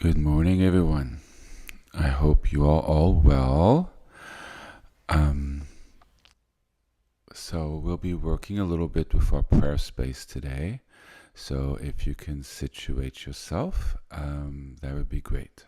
Good morning, everyone. I hope you are all well. So we'll be working a little bit with our prayer space today. So if you can situate yourself, that would be great.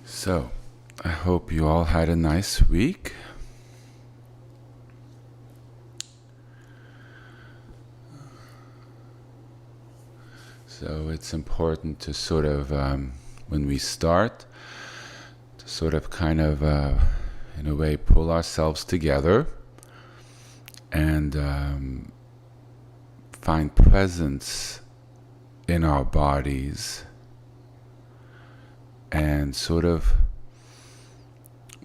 So I hope you all had a nice week. So it's important to sort of, when we start, to sort of kind of, in a way, pull ourselves together and find presence in our bodies and sort of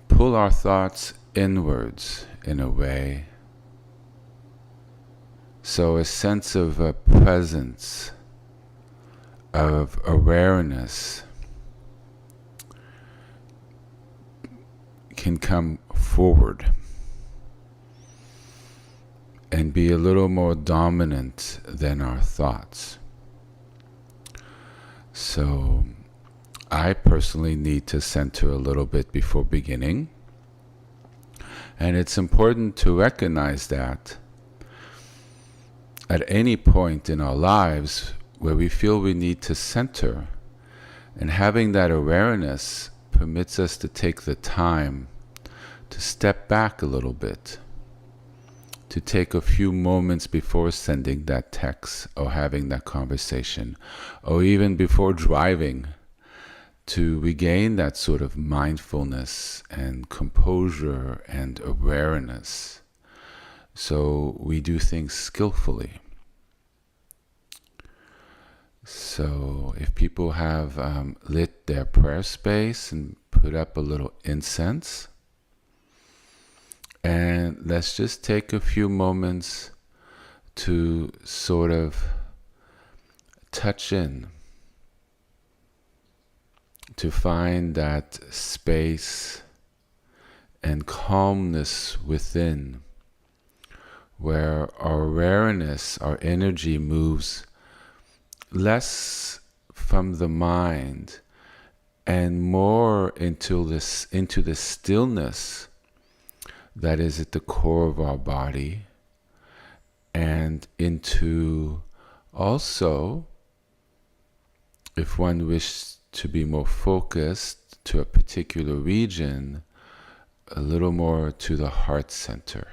pull our thoughts inwards in a way. So a sense of a presence, of awareness can come forward and be a little more dominant than our thoughts. So I personally need to center a little bit before beginning. And it's important to recognize that at any point in our lives where we feel we need to center, and having that awareness permits us to take the time to step back a little bit, to take a few moments before sending that text or having that conversation, or even before driving, to regain that sort of mindfulness and composure and awareness, so we do things skillfully. So if people have lit their prayer space and put up a little incense, and let's just take a few moments to sort of touch in, to find that space and calmness within, where our awareness, our energy moves less from the mind and more into the stillness that is at the core of our body, and into also, if one wishes to be more focused to a particular region, a little more to the heart center,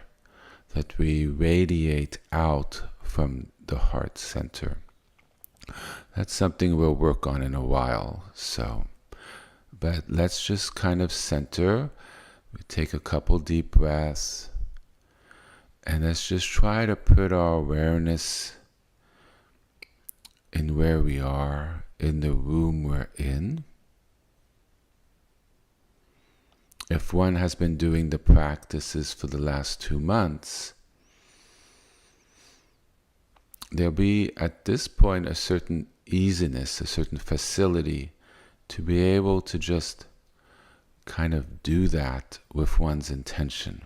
that we radiate out from the heart center. That's something we'll work on in a while. But let's just kind of center. We take a couple deep breaths, and let's just try to put our awareness in where we are, in the room we're in. If one has been doing the practices for the last 2 months, there'll be at this point a certain easiness, a certain facility to be able to just kind of do that with one's intention.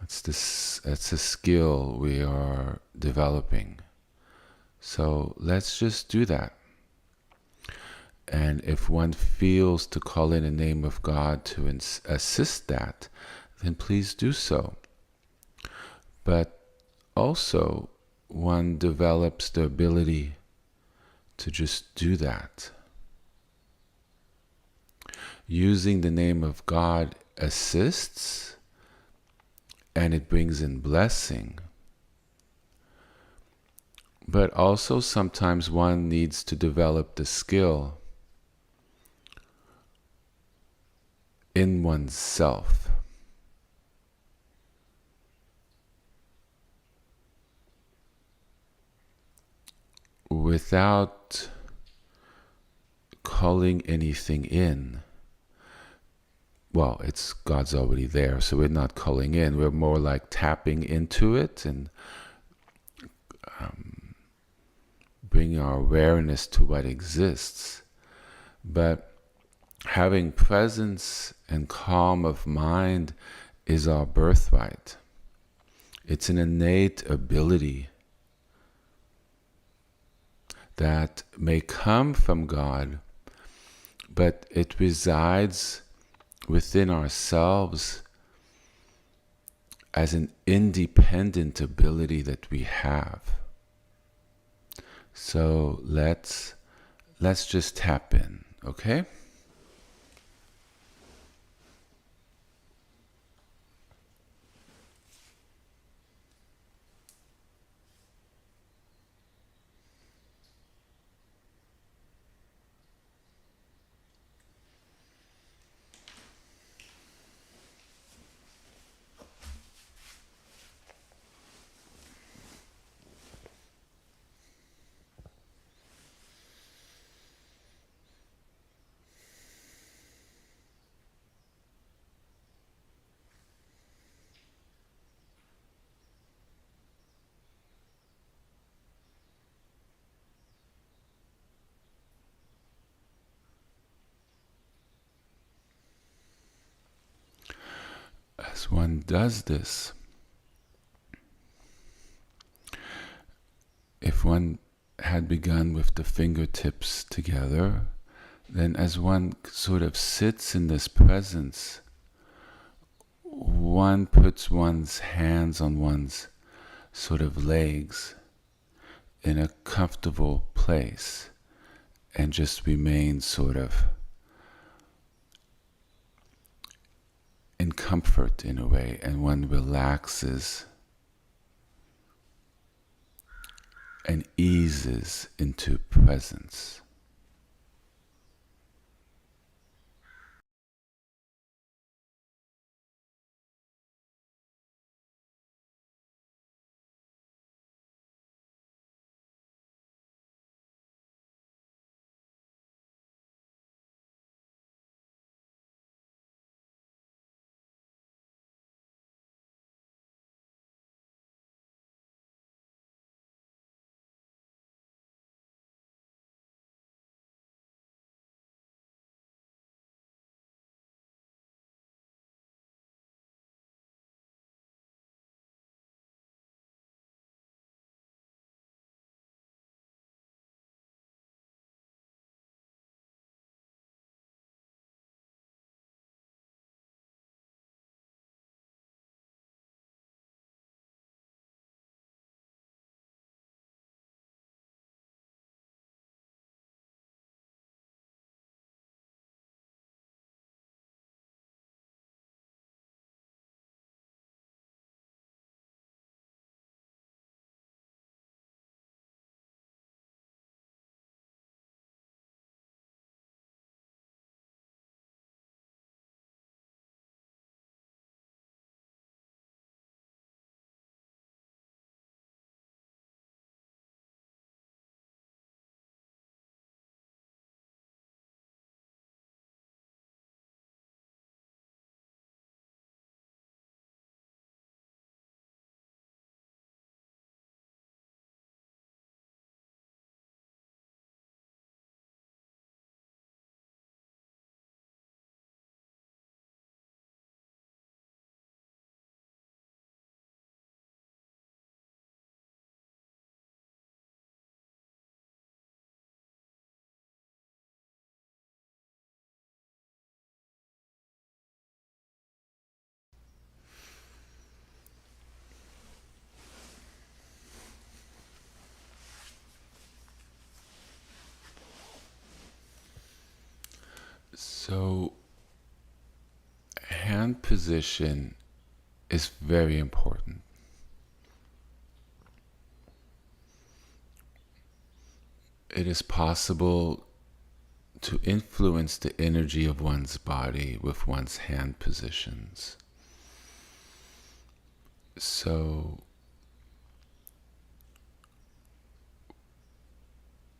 That's a skill we are developing. So let's just do that. And if one feels to call in the name of God to assist that, then please do so. But also, one develops the ability to just do that. Using the name of God assists, and it brings in blessing. But also sometimes one needs to develop the skill in oneself. Without calling anything in. Well, it's God's already there, so we're not calling in. We're more like tapping into it and bring our awareness to what exists. But having presence and calm of mind is our birthright. It's an innate ability that may come from God, but it resides within ourselves as an independent ability that we have. So let's just tap in, okay? As one does this, if one had begun with the fingertips together, then as one sort of sits in this presence, one puts one's hands on one's sort of legs in a comfortable place and just remains sort of in comfort in a way, and one relaxes and eases into presence. So, hand position is very important. It is possible to influence the energy of one's body with one's hand positions. So,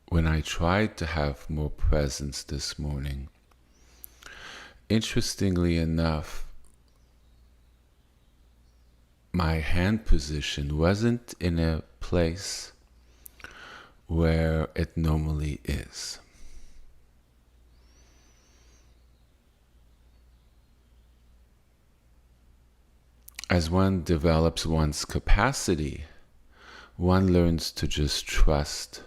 when I tried to have more presence this morning, interestingly enough, my hand position wasn't in a place where it normally is. As one develops one's capacity, one learns to just trust.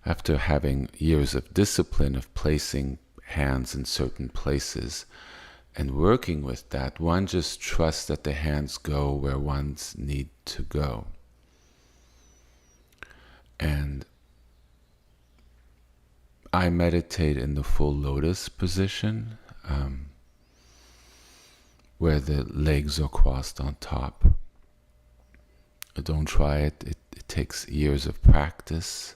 After having years of discipline of placing hands in certain places and working with that, one just trusts that the hands go where one's need to go. And I meditate in the full lotus position, where the legs are crossed on top. Don't try it. It takes years of practice.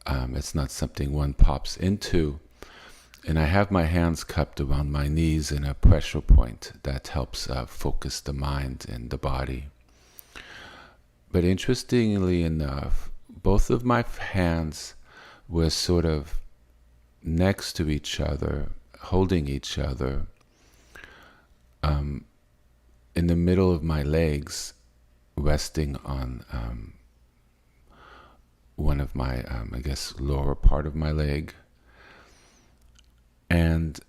It's not something one pops into. And I have my hands cupped around my knees in a pressure point that helps focus the mind and the body. But interestingly enough, both of my hands were sort of next to each other, holding each other, in the middle of my legs, resting on one of my, lower part of my leg. And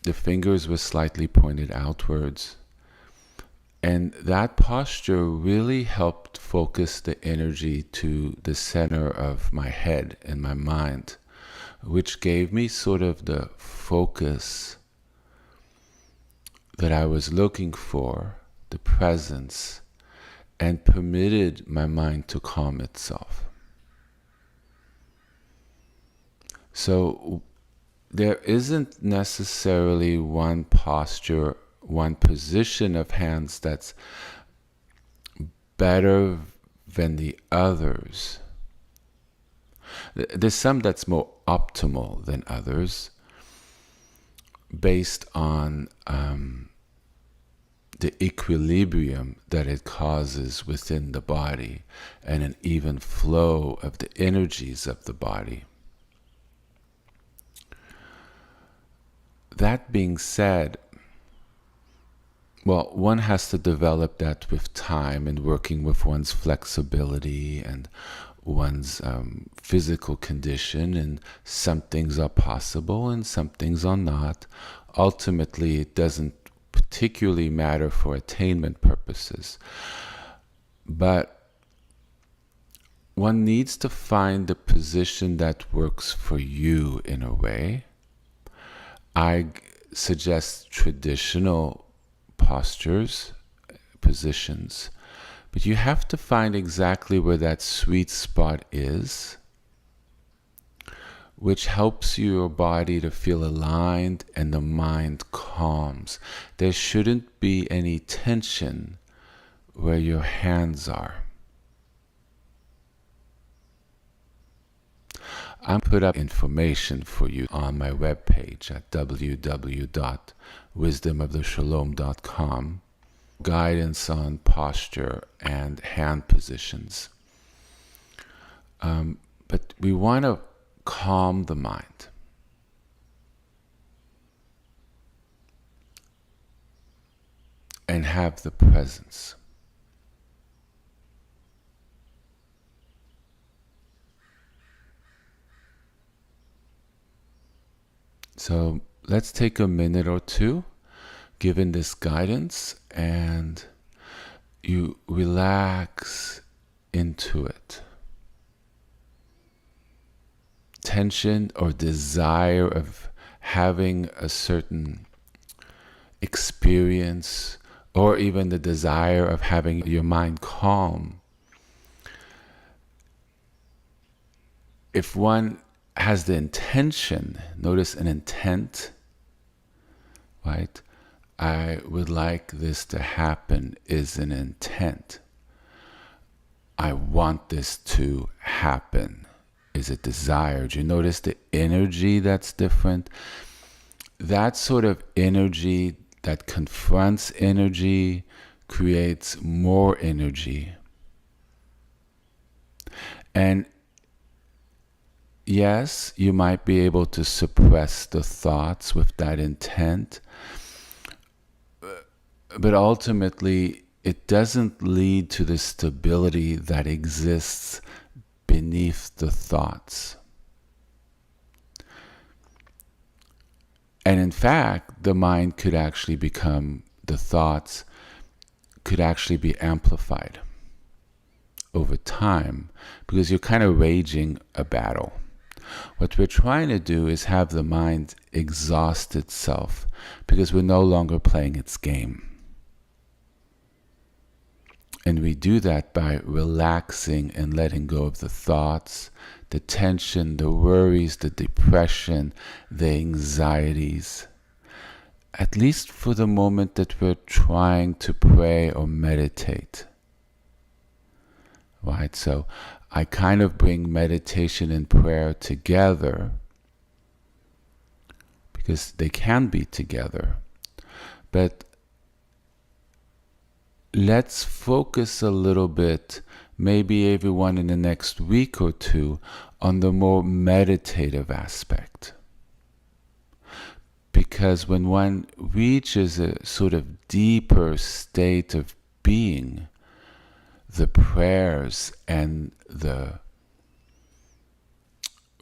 the fingers were slightly pointed outwards. And that posture really helped focus the energy to the center of my head and my mind, which gave me sort of the focus that I was looking for, the presence, and permitted my mind to calm itself. So there isn't necessarily one posture, one position of hands that's better than the others. There's some that's more optimal than others based on the equilibrium that it causes within the body and an even flow of the energies of the body. That being said, well, one has to develop that with time and working with one's flexibility and one's physical condition, and some things are possible and some things are not. Ultimately, it doesn't particularly matter for attainment purposes. But one needs to find the position that works for you in a way. I suggest traditional postures, positions, but you have to find exactly where that sweet spot is, which helps your body to feel aligned and the mind calms. There shouldn't be any tension where your hands are. I put up information for you on my webpage at www.wisdomoftheshalom.com, guidance on posture and hand positions. But we want to calm the mind. And have the presence. So let's take a minute or two, given this guidance, and you relax into it. Tension or desire of having a certain experience, or even the desire of having your mind calm. If one has the intention, notice an intent, right? I would like this to happen is an intent. I want this to happen is a desire. Do you notice the energy that's different? That sort of energy that confronts energy creates more energy. And yes, you might be able to suppress the thoughts with that intent, but ultimately it doesn't lead to the stability that exists beneath the thoughts. And in fact, the mind could actually become, the thoughts could actually be amplified over time, because you're kind of waging a battle. What we're trying to do is have the mind exhaust itself, because we're no longer playing its game. And we do that by relaxing and letting go of the thoughts, the tension, the worries, the depression, the anxieties. At least for the moment that we're trying to pray or meditate. Right? So I kind of bring meditation and prayer together, because they can be together. But let's focus a little bit, maybe everyone in the next week or two, on the more meditative aspect. Because when one reaches a sort of deeper state of being, the prayers and the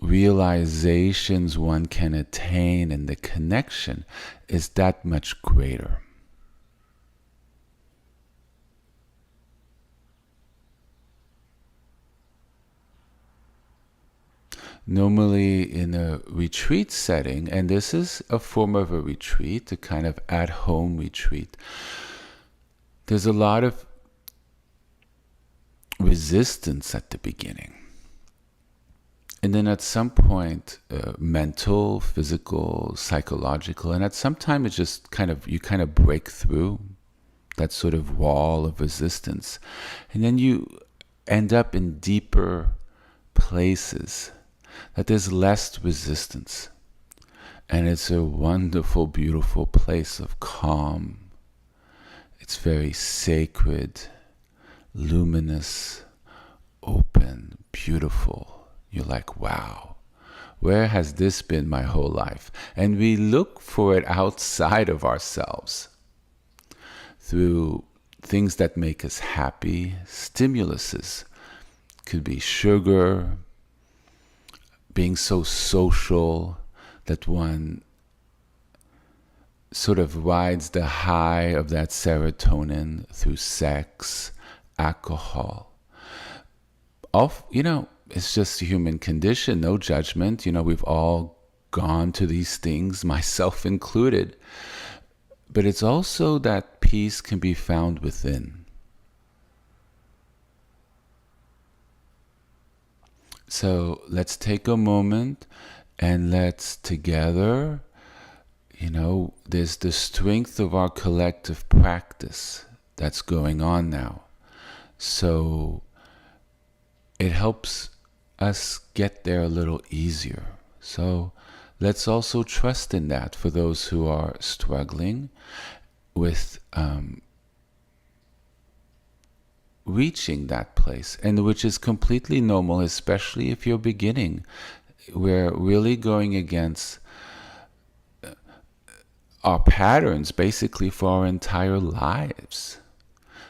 realizations one can attain and the connection is that much greater. Normally in a retreat setting, and this is a form of a retreat, a kind of at-home retreat, there's a lot of resistance at the beginning. And then at some point, mental, physical, psychological, and at some time it's just you kind of break through that sort of wall of resistance. And then you end up in deeper places, that there's less resistance. And it's a wonderful, beautiful place of calm. It's very sacred, luminous, open, beautiful. You're like, wow, where has this been my whole life? And we look for it outside of ourselves through things that make us happy, stimuluses. Could be sugar, being so social that one sort of rides the high of that serotonin through sex, alcohol. It's just a human condition, no judgment. We've all gone to these things, myself included. But it's also that peace can be found within. So let's take a moment and let's together, there's the strength of our collective practice that's going on now. So it helps us get there a little easier. So let's also trust in that for those who are struggling with reaching that place, and which is completely normal, especially if you're beginning. We're really going against our patterns basically for our entire lives.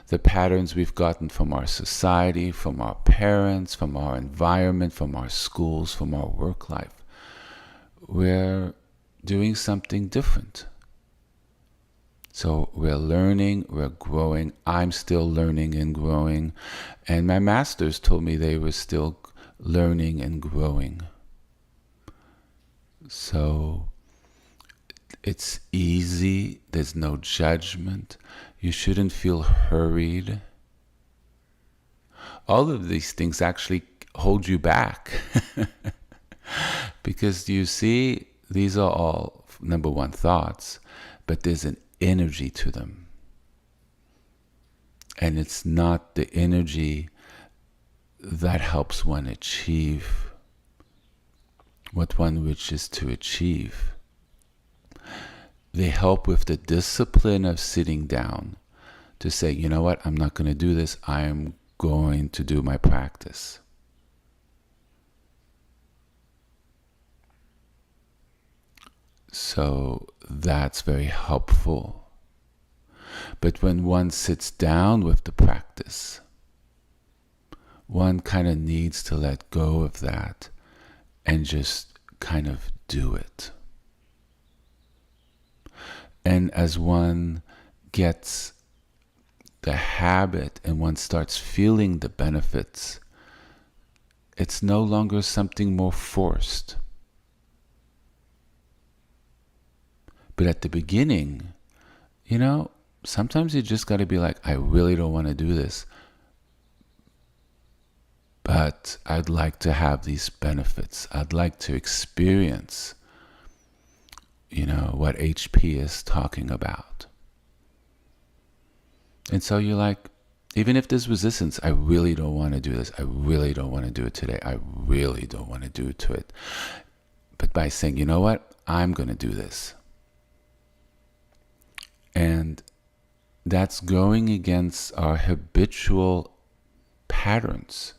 The patterns we've gotten from our society, from our parents, from our environment, from our schools, from our work life. We're doing something different. So we're learning, we're growing. I'm still learning and growing. And my masters told me they were still learning and growing. So it's easy, there's no judgment. You shouldn't feel hurried. All of these things actually hold you back. Because you see, these are all, number one, thoughts, but there's an energy to them. And it's not the energy that helps one achieve what one wishes to achieve. They help with the discipline of sitting down to say, you know what, I'm not going to do this. I am going to do my practice. So that's very helpful. But when one sits down with the practice, one kind of needs to let go of that and just kind of do it. And as one gets the habit and one starts feeling the benefits, it's no longer something more forced. But at the beginning, sometimes you just got to be like, I really don't want to do this, but I'd like to have these benefits. I'd like to experience, what HP is talking about. And so you're like, even if there's resistance, I really don't want to do this. I really don't want to do it today. I really don't want to do it. But by saying, you know what? I'm going to do this. And that's going against our habitual patterns,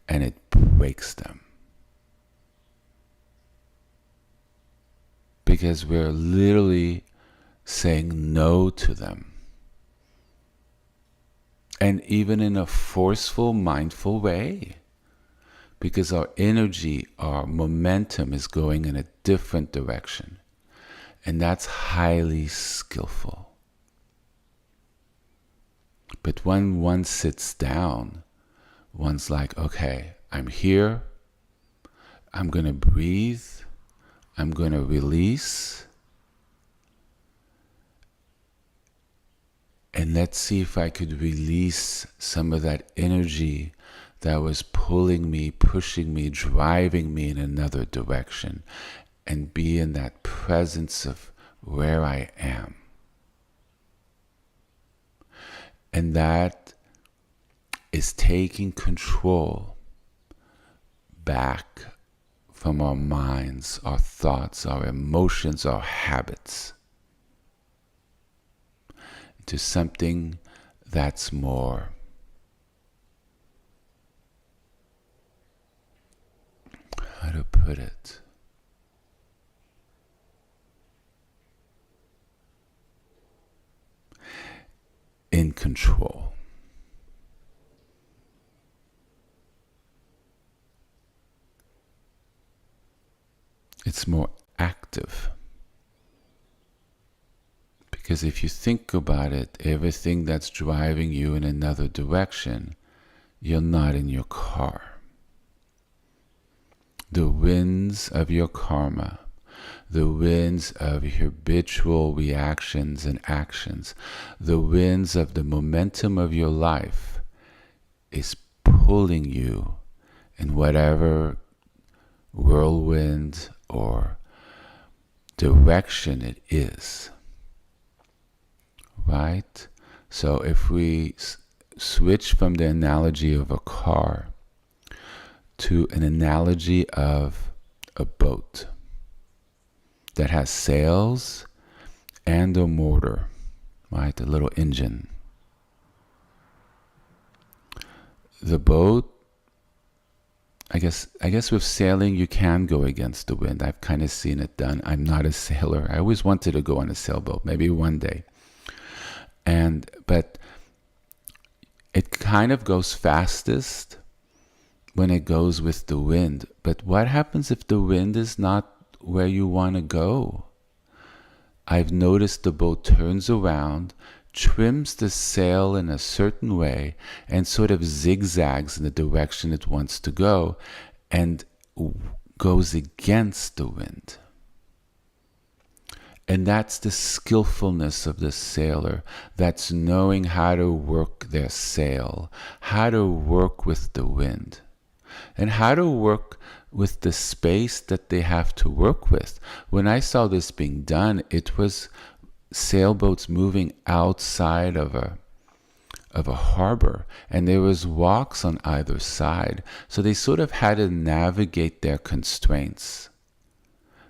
and it breaks them. Because we're literally saying no to them. And even in a forceful, mindful way. Because our energy, our momentum is going in a different direction. And that's highly skillful. But when one sits down, one's like, okay, I'm here. I'm going to breathe. I'm going to release. And let's see if I could release some of that energy that was pulling me, pushing me, driving me in another direction, and be in that presence of where I am. And that is taking control back from our minds, our thoughts, our emotions, our habits, to something that's more how to put it? In control. It's more active. Because if you think about it, everything that's driving you in another direction, you're not in your car. The winds of your karma, the winds of your habitual reactions and actions, the winds of the momentum of your life is pulling you in whatever whirlwind or direction it is. Right? So if we switch from the analogy of a car to an analogy of a boat that has sails and a motor, right? A little engine. The boat, I guess with sailing you can go against the wind. I've kind of seen it done. I'm not a sailor. I always wanted to go on a sailboat, maybe one day. But it kind of goes fastest when it goes with the wind. But what happens if the wind is not where you want to go? I've noticed the boat turns around, trims the sail in a certain way, and sort of zigzags in the direction it wants to go, and goes against the wind. And that's the skillfulness of the sailor. That's knowing how to work their sail, how to work with the wind, and how to work with the space that they have to work with. When I saw this being done, it was sailboats moving outside of a harbor, and there was walks on either side. So they sort of had to navigate their constraints,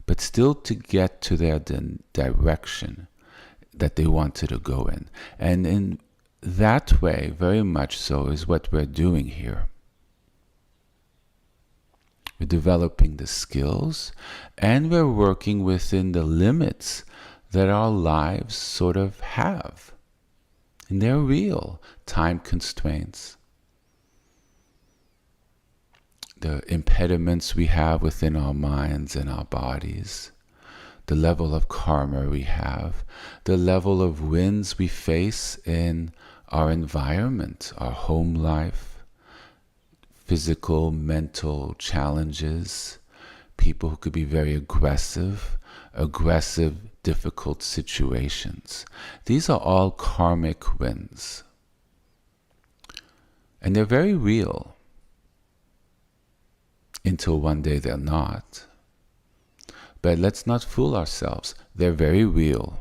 but still to get to their direction that they wanted to go in. And in that way, very much so, is what we're doing here. We're developing the skills, and we're working within the limits that our lives sort of have. And they're real time constraints. the impediments we have within our minds and our bodies, the level of karma we have, the level of winds we face in our environment, our home life, physical, mental challenges, people who could be very aggressive, difficult situations. These are all karmic winds. And they're very real until one day they're not. But let's not fool ourselves. They're very real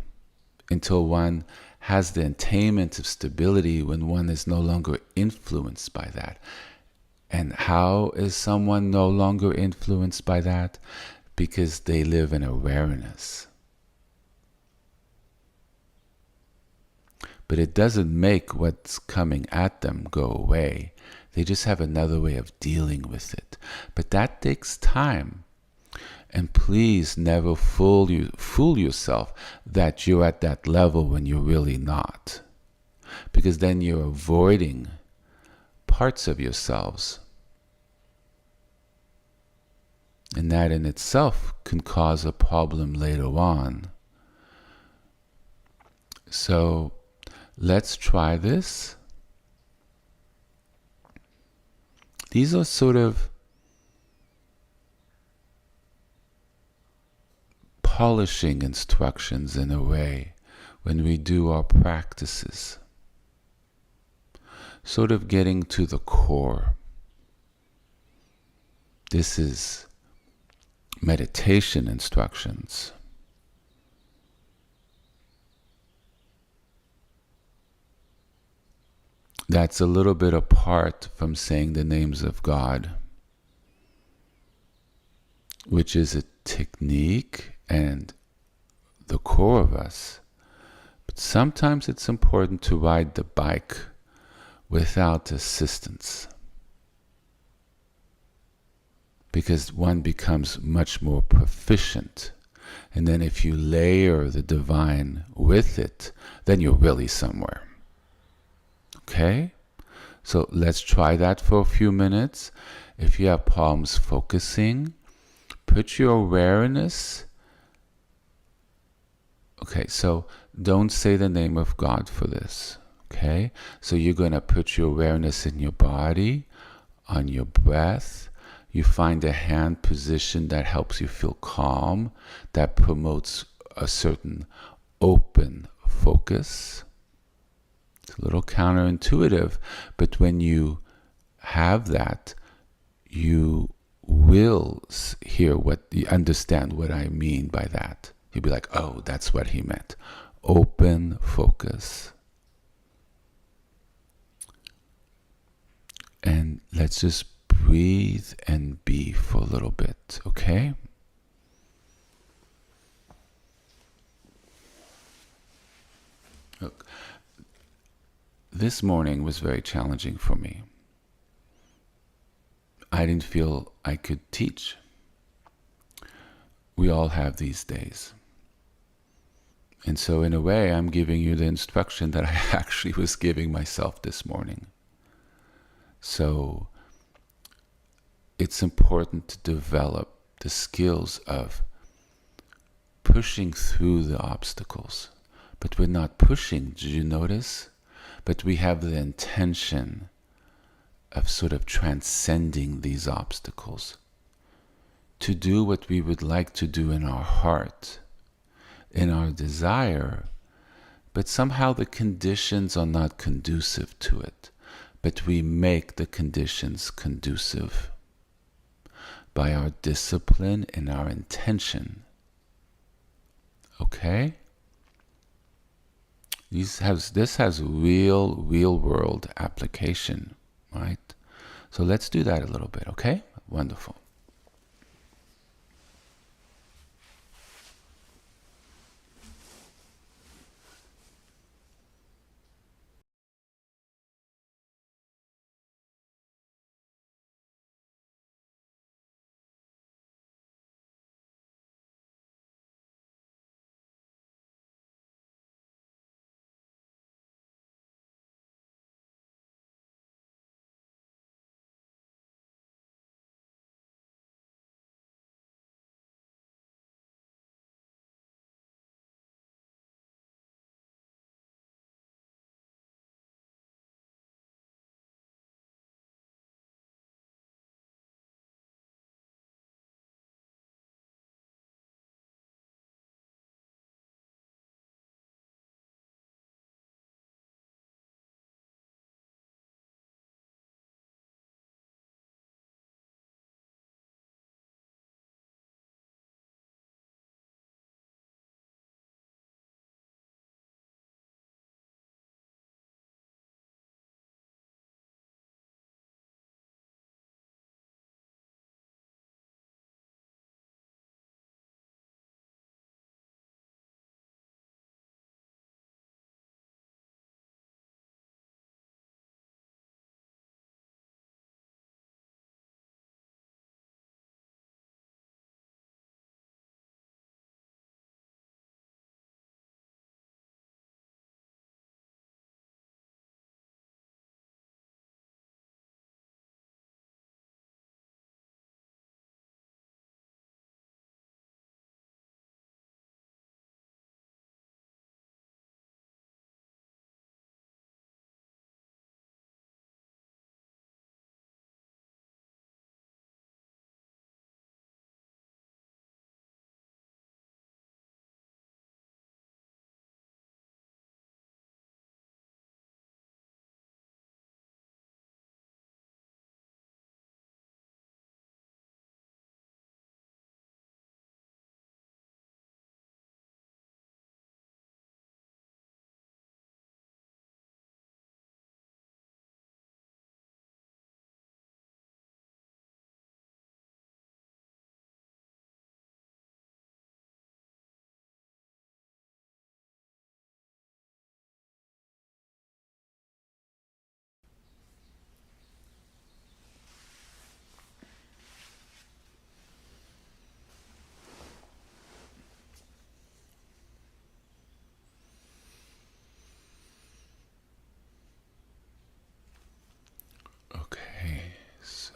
until one has the attainment of stability, when one is no longer influenced by that. And how is someone no longer influenced by that? Because they live in awareness. But it doesn't make what's coming at them go away. They just have another way of dealing with it. But that takes time. And please never fool yourself that you're at that level when you're really not. Because then you're avoiding parts of yourselves. And that in itself can cause a problem later on. So let's try this. These are sort of polishing instructions in a way when we do our practices. Sort of getting to the core. This is meditation instructions. That's a little bit apart from saying the names of God, which is a technique and the core of us. But sometimes it's important to ride the bike without assistance, because one becomes much more proficient. And then if you layer the divine with it, then you're really somewhere. Okay? So let's try that for a few minutes. If you have problems focusing, put your awareness. Okay, so don't say the name of God for this. Okay? So you're going to put your awareness in your body, on your breath. You find a hand position that helps you feel calm, that promotes a certain open focus. It's a little counterintuitive, but when you have that, you will understand what I mean by that. You'll be like, oh, that's what he meant. Open focus. And let's just breathe and be for a little bit, okay? Look, this morning was very challenging for me. I didn't feel I could teach. We all have these days. And so in a way, I'm giving you the instruction that I actually was giving myself this morning. So it's important to develop the skills of pushing through the obstacles. But we're not pushing, did you notice? But we have the intention of sort of transcending these obstacles, to do what we would like to do in our heart, in our desire, but somehow the conditions are not conducive to it. But we make the conditions conducive by our discipline and our intention. Okay? This has real world application, right? So let's do that a little bit, okay? Wonderful.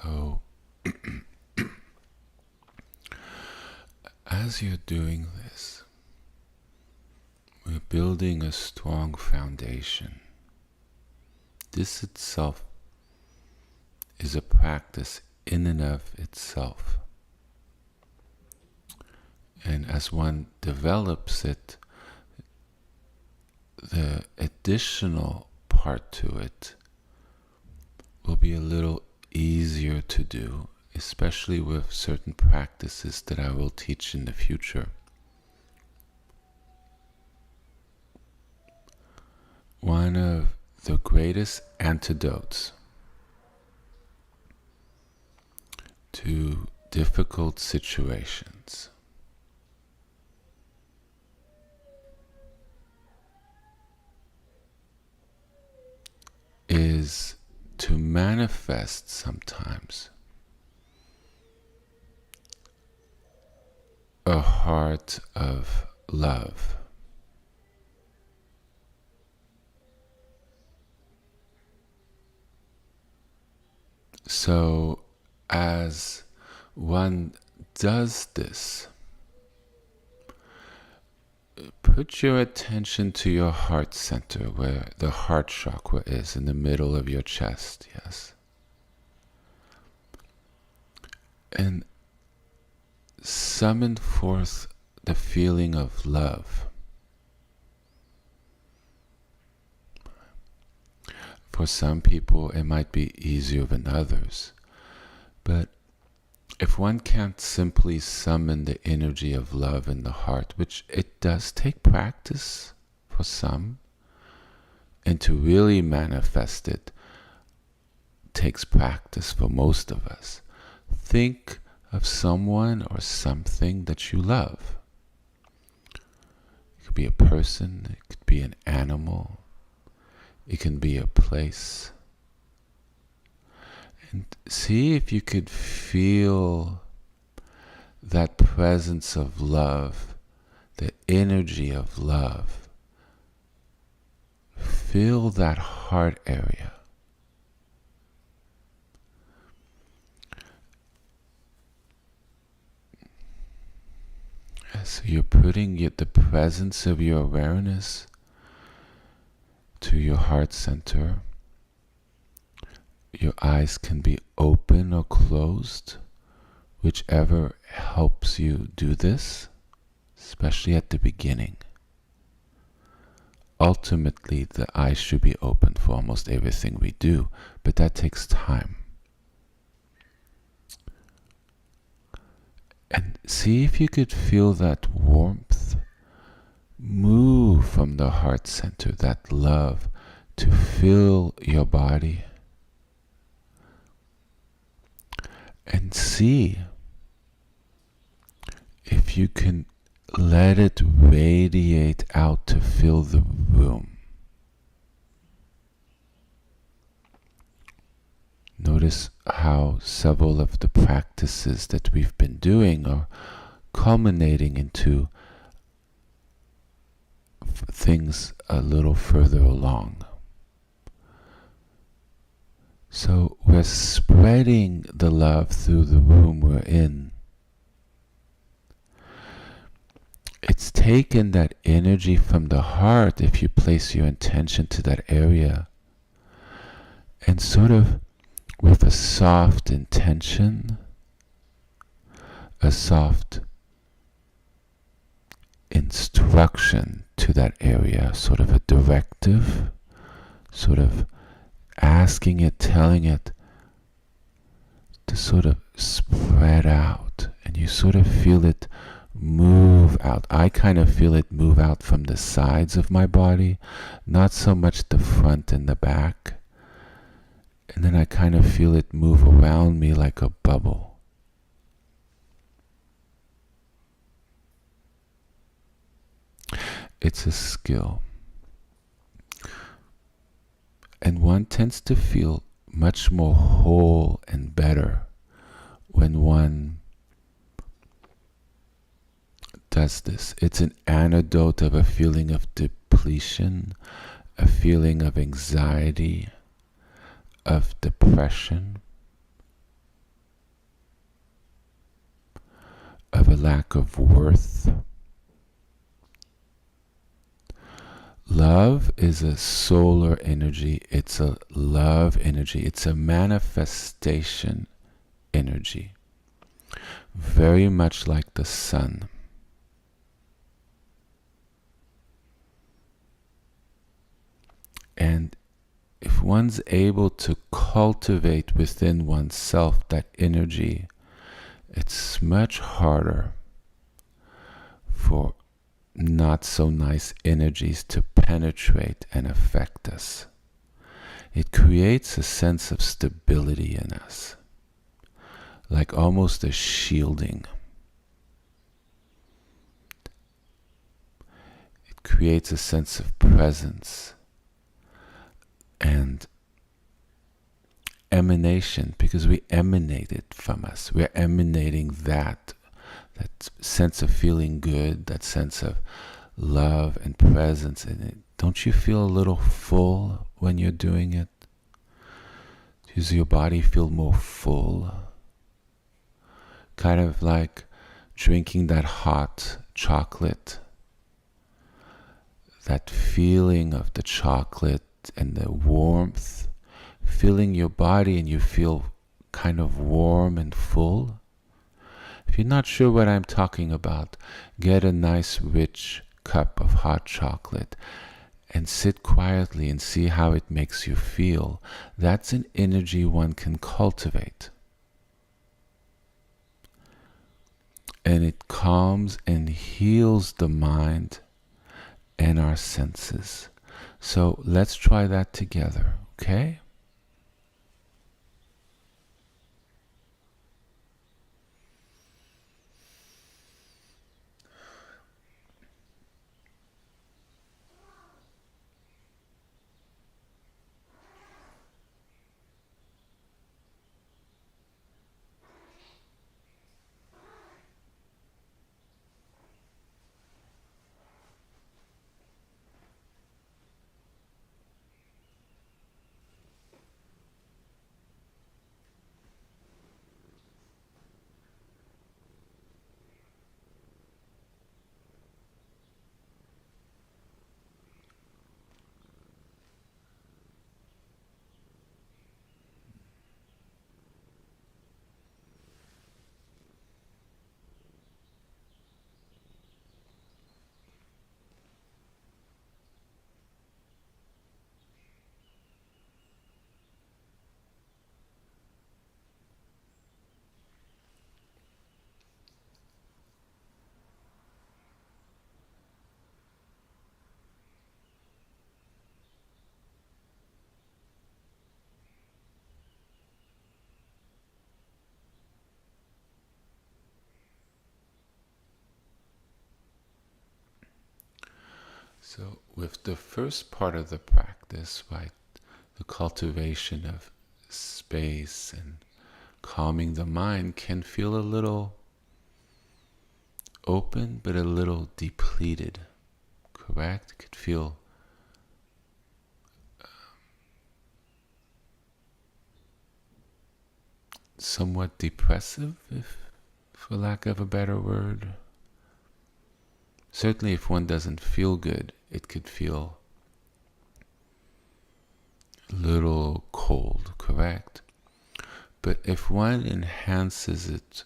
So, as you're doing this, we're building a strong foundation. This itself is a practice in and of itself. And as one develops it, the additional part to it will be a little easier to do, especially with certain practices that I will teach in the future. One of the greatest antidotes to difficult situations is to manifest sometimes a heart of love. So as one does this, put your attention to your heart center, where the heart chakra is, in the middle of your chest, yes? And summon forth the feeling of love. For some people, it might be easier than others, but if one can't simply summon the energy of love in the heart, which it does take practice for some, and to really manifest it takes practice for most of us, think of someone or something that you love. It could be a person, it could be an animal, it can be a place. And see if you could feel that presence of love, the energy of love. Feel that heart area. So you're putting the presence of your awareness to your heart center. Your eyes can be open or closed, whichever helps you do this, especially at the beginning. Ultimately, the eyes should be open for almost everything we do, but that takes time. And see if you could feel that warmth move from the heart center, that love, to fill your body. And see if you can let it radiate out to fill the room. Notice how several of the practices that we've been doing are culminating into things a little further along. So we're spreading the love through the room we're in. It's taken that energy from the heart, if you place your intention to that area, and sort of with a soft intention, a soft instruction to that area, sort of a directive, sort of asking it, telling it to sort of spread out, and you sort of feel it move out. I kind of feel it move out from the sides of my body, not so much the front and the back. And then I kind of feel it move around me like a bubble. It's a skill. And one tends to feel much more whole and better when one does this. It's an antidote of a feeling of depletion, a feeling of anxiety, of depression. lack of worth. Love is a solar energy. It's a love energy. It's a manifestation energy. Very much like the sun. And if one's able to cultivate within oneself that energy, it's much harder for not so nice energies to penetrate and affect us. It creates a sense of stability in us, like almost a shielding. It creates a sense of presence and emanation, because we emanate it from us. We're emanating that sense of feeling good, that sense of love and presence in it. Don't you feel a little full when you're doing it? Does your body feel more full? Kind of like drinking that hot chocolate. That feeling of the chocolate and the warmth, filling your body, and you feel kind of warm and full. If you're not sure what I'm talking about, get a nice rich cup of hot chocolate and sit quietly and see how it makes you feel. That's an energy one can cultivate. And it calms and heals the mind and our senses. So let's try that together, okay? So with the first part of the practice, right, the cultivation of space and calming the mind can feel a little open, but a little depleted, correct? It could feel somewhat depressive, if, for lack of a better word. Certainly if one doesn't feel good, it could feel a little cold, correct? But if one enhances it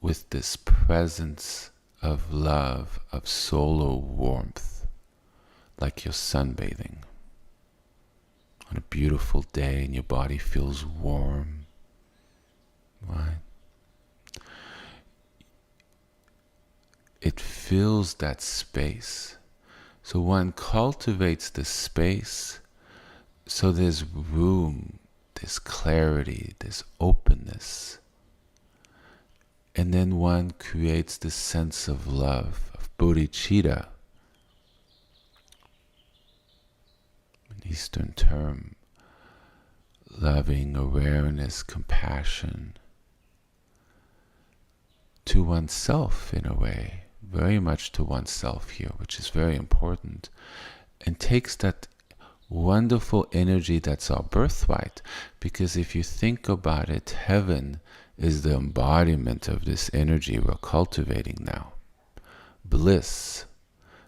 with this presence of love, of solar warmth, like you're sunbathing on a beautiful day and your body feels warm, right? It fills that space. So one cultivates the space, so there's room, there's clarity, there's openness. And then one creates this sense of love, of bodhicitta, an Eastern term, loving awareness, compassion, to oneself in a way, very much to oneself here, which is very important, and takes that wonderful energy that's our birthright. Because if you think about it, heaven is the embodiment of this energy we're cultivating now. Bliss,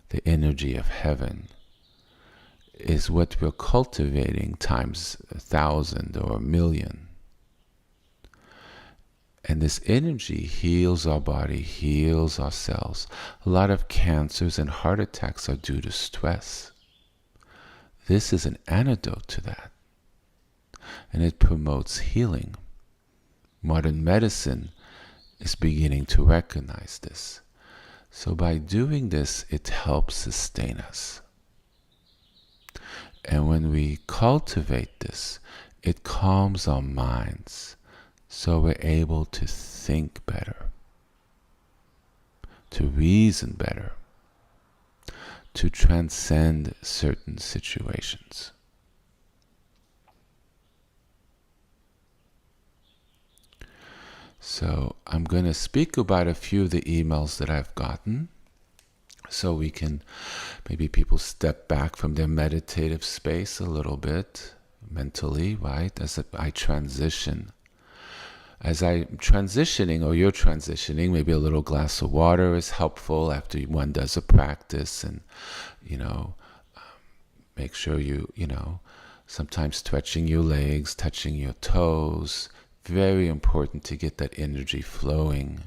the energy of heaven, is what we're cultivating times 1,000 or 1,000,000. And this energy heals our body, heals our cells. A lot of cancers and heart attacks are due to stress. This is an antidote to that. And it promotes healing. Modern medicine is beginning to recognize this. So by doing this, it helps sustain us. And when we cultivate this, it calms our minds, so we're able to think better, to reason better, to transcend certain situations. So I'm going to speak about a few of the emails that I've gotten, so we can, maybe people step back from their meditative space a little bit mentally, right? As I transition. As I'm transitioning, or you're transitioning, maybe a little glass of water is helpful after one does a practice. And, make sure sometimes stretching your legs, touching your toes. Very important to get that energy flowing.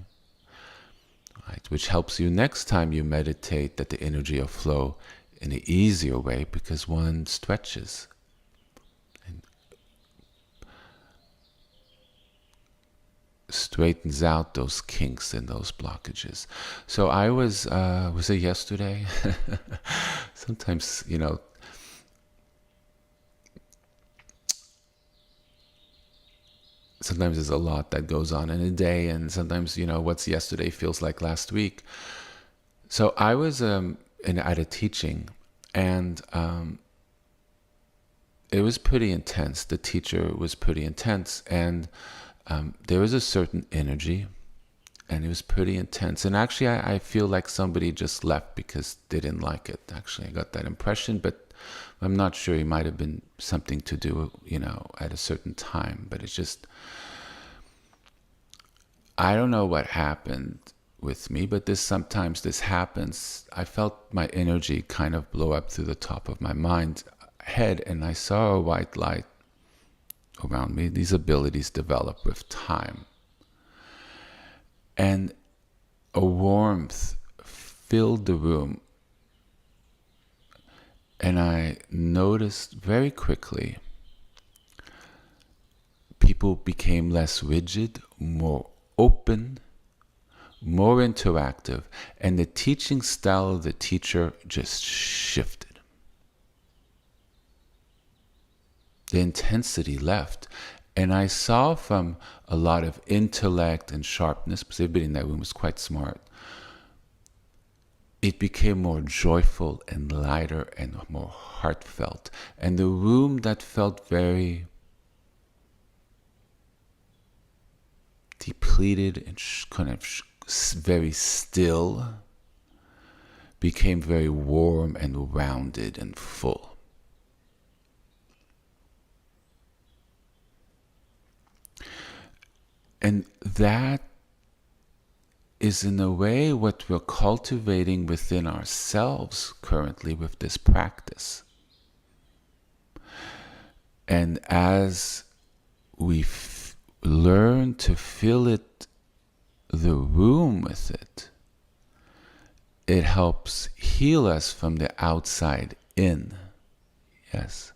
Right, which helps you next time you meditate, that the energy will flow in an easier way, because one stretches and straightens out those kinks and those blockages. So I was it yesterday? Sometimes, sometimes there's a lot that goes on in a day, and sometimes, what's yesterday feels like last week. So I was at a teaching, and it was pretty intense. The teacher was pretty intense, and there was a certain energy, and it was pretty intense. And actually, I feel like somebody just left because they didn't like it. Actually, I got that impression, but I'm not sure. It might have been something to do, at a certain time. But it's just, I don't know what happened with me, but sometimes this happens. I felt my energy kind of blow up through the top of my head, and I saw a white light around me. These abilities develop with time. And a warmth filled the room. And I noticed very quickly, people became less rigid, more open, more interactive, and the teaching style of the teacher just shifted. The intensity left. And I saw from a lot of intellect and sharpness, because everybody in that room was quite smart, it became more joyful and lighter and more heartfelt. And the room that felt very depleted and kind of very still became very warm and rounded and full. And that is in a way what we're cultivating within ourselves currently with this practice. And as we learn to fill the room with it, it helps heal us from the outside in. Yes.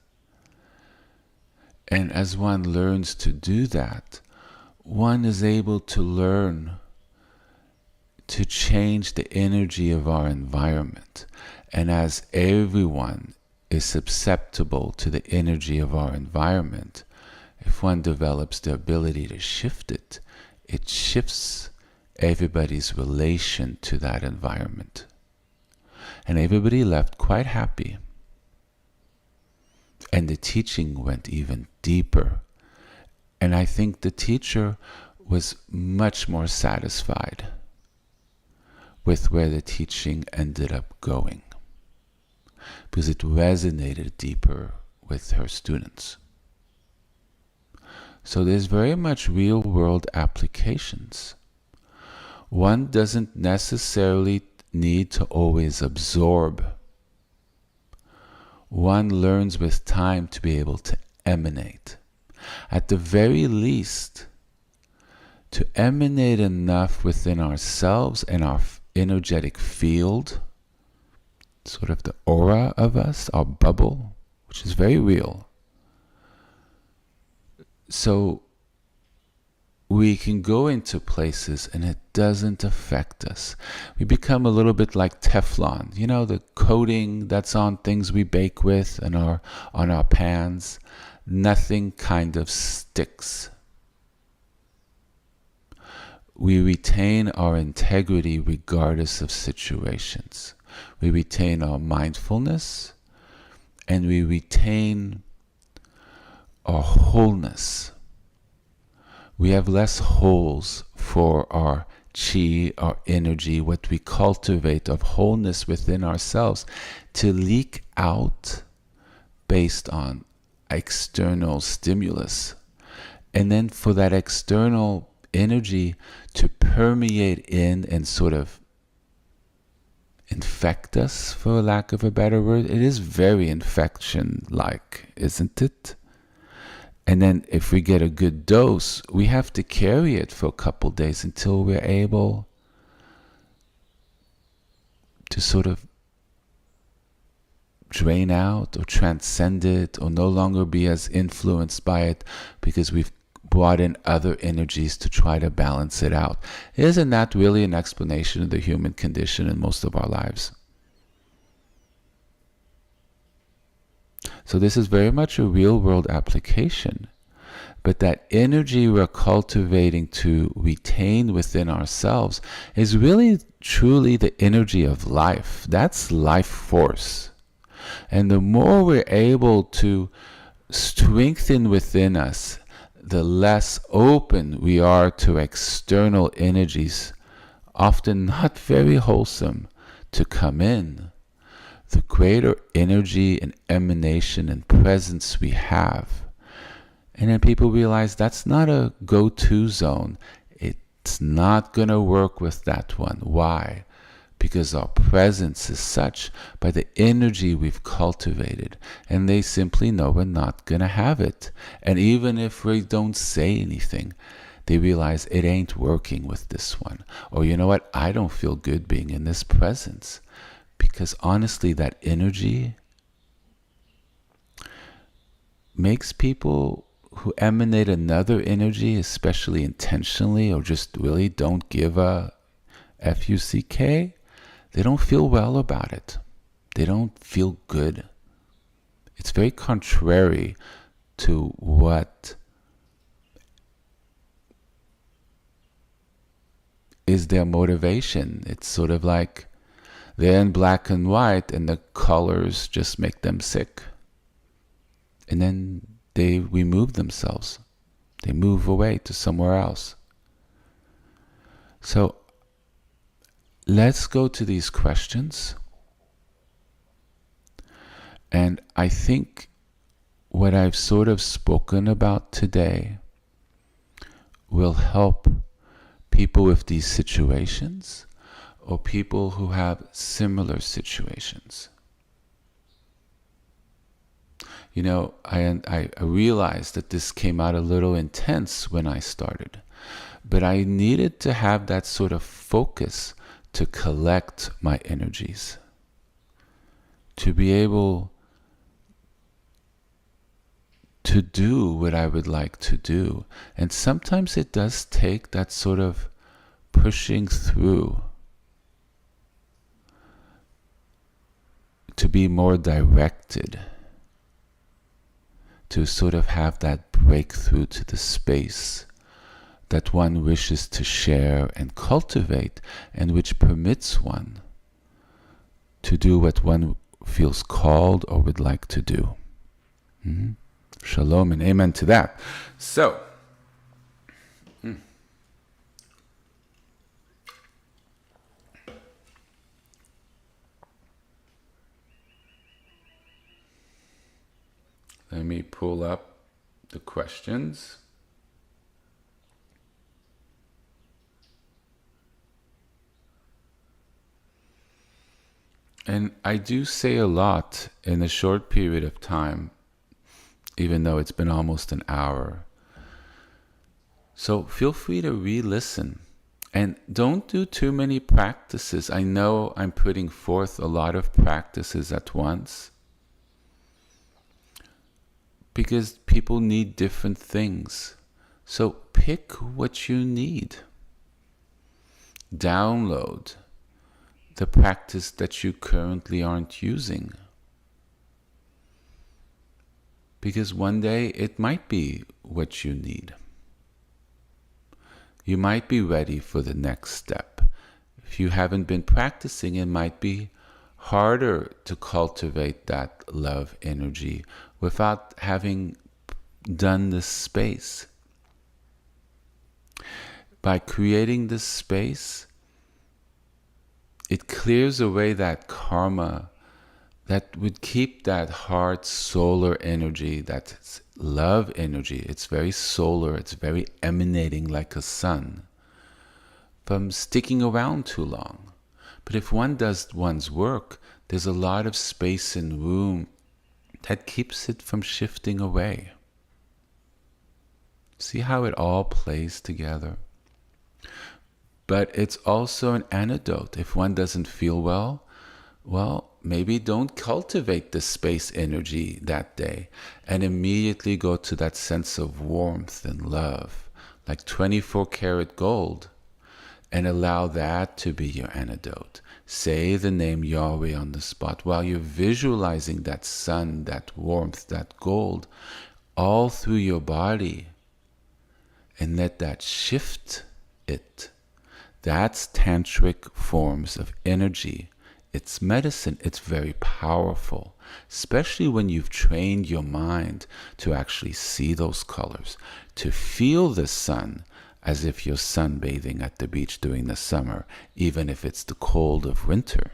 And as one learns to do that, one is able to learn to change the energy of our environment. And as everyone is susceptible to the energy of our environment, if one develops the ability to shift it, it shifts everybody's relation to that environment. And everybody left quite happy. And the teaching went even deeper. And I think the teacher was much more satisfied with where the teaching ended up going, because it resonated deeper with her students. So there's very much real world applications. One doesn't necessarily need to always absorb. One learns with time to be able to emanate. At the very least, to emanate enough within ourselves and our energetic field, sort of the aura of us, our bubble, which is very real. So we can go into places and it doesn't affect us. We become a little bit like Teflon, you know, the coating that's on things we bake with and on our pans. Nothing kind of sticks. We retain our integrity regardless of situations. We retain our mindfulness and we retain our wholeness. We have less holes for our chi, our energy, what we cultivate of wholeness within ourselves to leak out based on external stimulus. And then for that external energy to permeate in and sort of infect us, for lack of a better word. It is very infection-like, isn't it? And then if we get a good dose, we have to carry it for a couple days until we're able to sort of drain out or transcend it or no longer be as influenced by it because we've brought in other energies to try to balance it out. Isn't that really an explanation of the human condition in most of our lives? So this is very much a real world application. But that energy we're cultivating to retain within ourselves is really truly the energy of life. That's life force. And the more we're able to strengthen within us, the less open we are to external energies, often not very wholesome, to come in. The greater energy and emanation and presence we have. And then people realize that's not a go-to zone. It's not going to work with that one. Why? Because our presence is such by the energy we've cultivated. And they simply know we're not going to have it. And even if we don't say anything, they realize it ain't working with this one. Or you know what? I don't feel good being in this presence. Because honestly, that energy makes people who emanate another energy, especially intentionally, or just really don't give a F-U-C-K, they don't feel well about it. They don't feel good. It's very contrary to what is their motivation. It's sort of like they're in black and white and the colors just make them sick. And then they remove themselves. They move away to somewhere else. So let's go to these questions. And I think what I've sort of spoken about today will help people with these situations or people who have similar situations. You know, I realized that this came out a little intense when I started, but I needed to have that sort of focus to collect my energies, to be able to do what I would like to do. And sometimes it does take that sort of pushing through to be more directed, to sort of have that breakthrough to the space that one wishes to share and cultivate, and which permits one to do what one feels called or would like to do. Mm-hmm. Shalom and amen to that. So, Let me pull up the questions. And I do say a lot in a short period of time, even though it's been almost an hour. So feel free to re-listen. And don't do too many practices. I know I'm putting forth a lot of practices at once, because people need different things. So pick what you need. Download the practice that you currently aren't using. Because one day it might be what you need. You might be ready for the next step. If you haven't been practicing, it might be harder to cultivate that love energy without having done this space. By creating this space, it clears away that karma that would keep that heart solar energy, that love energy. It's very solar, it's very emanating like a sun, from sticking around too long. But if one does one's work, there's a lot of space and room that keeps it from shifting away. See how it all plays together? But it's also an antidote. If one doesn't feel well, maybe don't cultivate the space energy that day and immediately go to that sense of warmth and love, like 24 karat gold, and allow that to be your antidote. Say the name Yahweh on the spot while you're visualizing that sun, that warmth, that gold all through your body, and let that shift it. That's tantric forms of energy. It's medicine. It's very powerful, especially when you've trained your mind to actually see those colors, to feel the sun as if you're sunbathing at the beach during the summer, even if it's the cold of winter.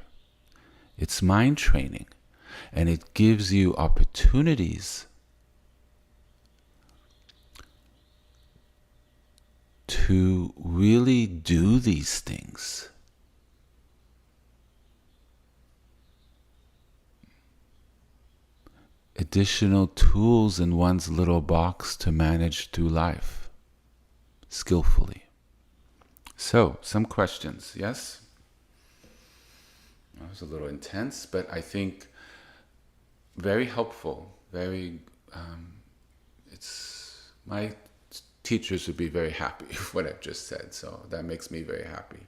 It's mind training, and it gives you opportunities to really do these things. Additional tools in one's little box to manage through life skillfully. So, some questions, yes? That was a little intense, but I think very helpful. It's my teachers would be very happy with what I've just said, so that makes me very happy.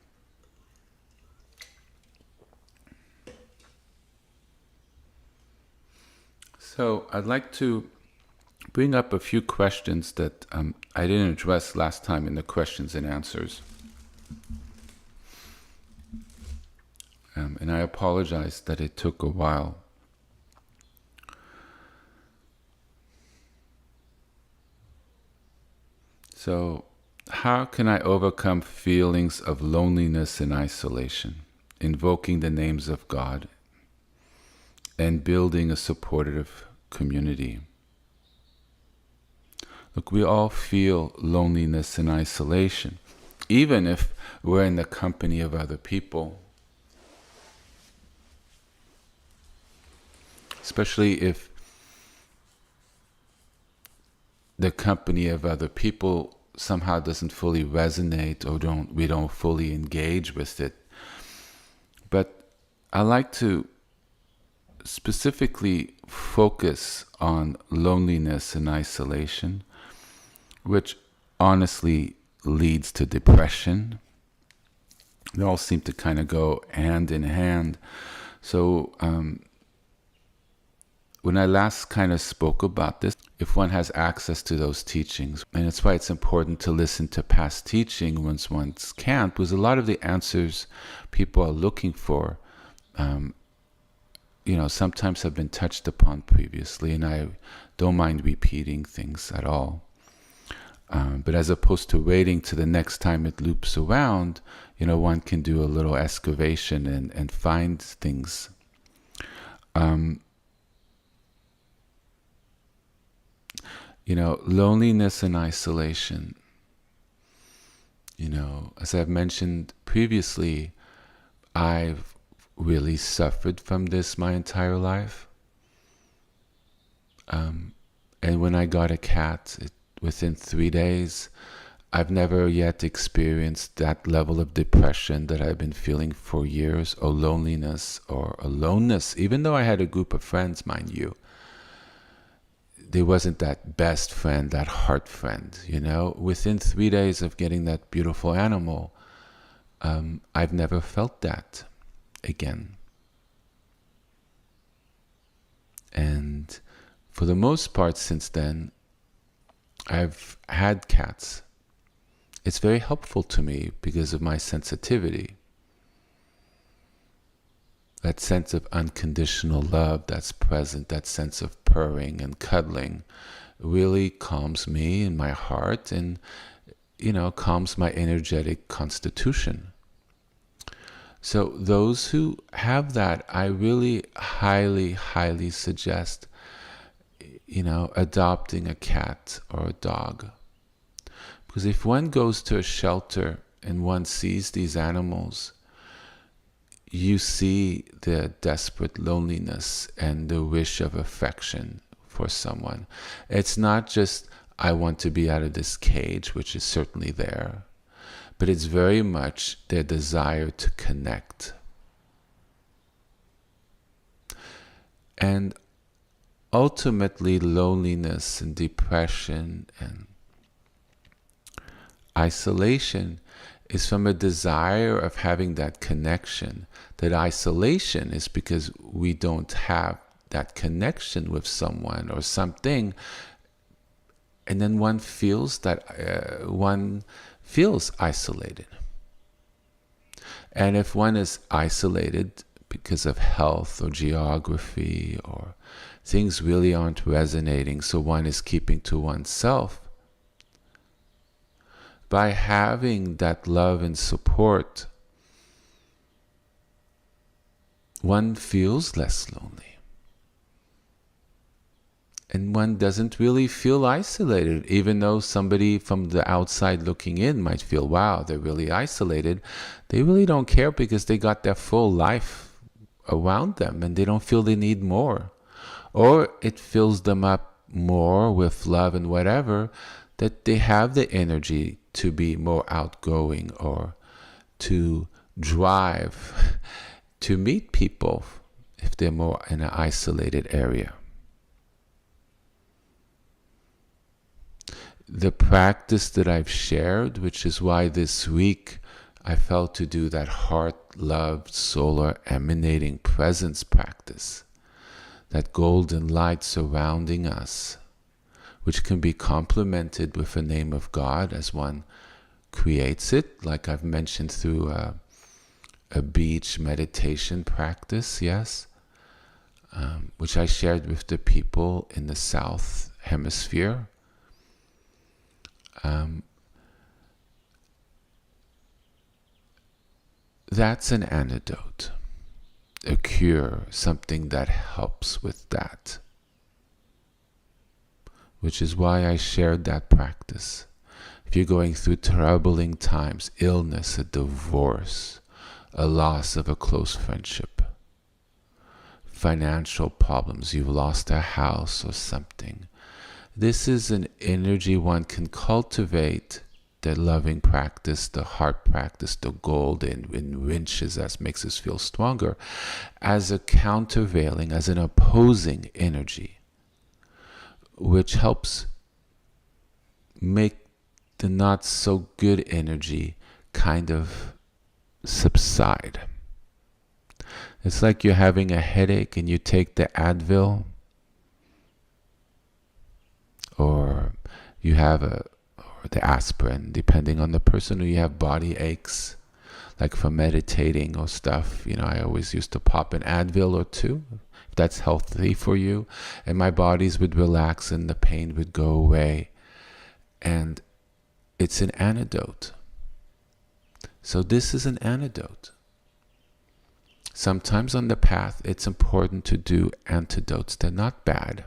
So I'd like to bring up a few questions that I didn't address last time in the questions and answers. And I apologize that it took a while. So, how can I overcome feelings of loneliness and isolation, invoking the names of God and building a supportive community? Look, we all feel loneliness and isolation, even if we're in the company of other people. Especially if the company of other people somehow doesn't fully resonate, or we don't fully engage with it. But I like to specifically focus on loneliness and isolation, which honestly leads to depression. They all seem to kind of go hand in hand. So when I last kind of spoke about this, if one has access to those teachings, and that's why it's important to listen to past teaching once one can't, because a lot of the answers people are looking for, sometimes have been touched upon previously, and I don't mind repeating things at all. But as opposed to waiting to the next time it loops around, one can do a little excavation and find things. Loneliness and isolation. As I've mentioned previously, I've really suffered from this my entire life. And when I got a cat, within 3 days, I've never yet experienced that level of depression that I've been feeling for years, or loneliness or aloneness, even though I had a group of friends, mind you. There wasn't that best friend, that heart friend, Within 3 days of getting that beautiful animal, I've never felt that again. And for the most part since then, I've had cats. It's very helpful to me because of my sensitivity. That sense of unconditional love that's present, that sense of purring and cuddling, really calms me in my heart and, calms my energetic constitution. So those who have that, I really highly, highly suggest, adopting a cat or a dog. Because if one goes to a shelter and one sees these animals, you see the desperate loneliness and the wish of affection for someone. It's not just, I want to be out of this cage, which is certainly there, but it's very much their desire to connect. And ultimately, loneliness and depression and isolation is from a desire of having that connection. That isolation is because we don't have that connection with someone or something, and then one feels isolated. And if one is isolated because of health or geography, or things really aren't resonating, so one is keeping to oneself, by having that love and support, one feels less lonely. And one doesn't really feel isolated, even though somebody from the outside looking in might feel, wow, they're really isolated. They really don't care because they got their full life around them and they don't feel they need more. Or it fills them up more with love and whatever, that they have the energy to be more outgoing or to drive to meet people if they're more in an isolated area. The practice that I've shared, which is why this week I felt to do that heart-loved, solar emanating presence practice, that golden light surrounding us, which can be complemented with the name of God as one creates it, like I've mentioned through a beach meditation practice, yes, which I shared with the people in the South Hemisphere. That's an antidote, a cure, something that helps with that. Which is why I shared that practice. If you're going through troubling times, illness, a divorce, a loss of a close friendship, financial problems, you've lost a house or something, this is an energy one can cultivate. The loving practice, the heart practice, the gold enriches us, makes us feel stronger, as a countervailing, as an opposing energy, which helps make the not so good energy kind of subside. It's like you're having a headache and you take the Advil, or you have the aspirin, depending on the person, or you have body aches, like from meditating or stuff. I always used to pop an Advil or two, if that's healthy for you, and my bodies would relax and the pain would go away. And it's an antidote. So this is an antidote. Sometimes on the path, it's important to do antidotes. They're not bad.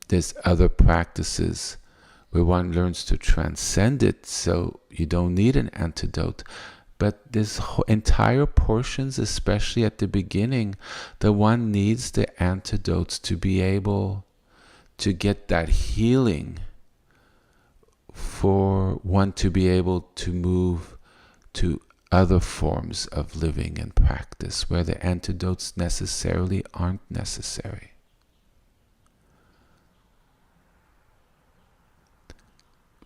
There's other practices where one learns to transcend it, so you don't need an antidote. But there's entire portions, especially at the beginning, that one needs the antidotes to be able to get that healing, for one to be able to move to other forms of living and practice where the antidotes necessarily aren't necessary.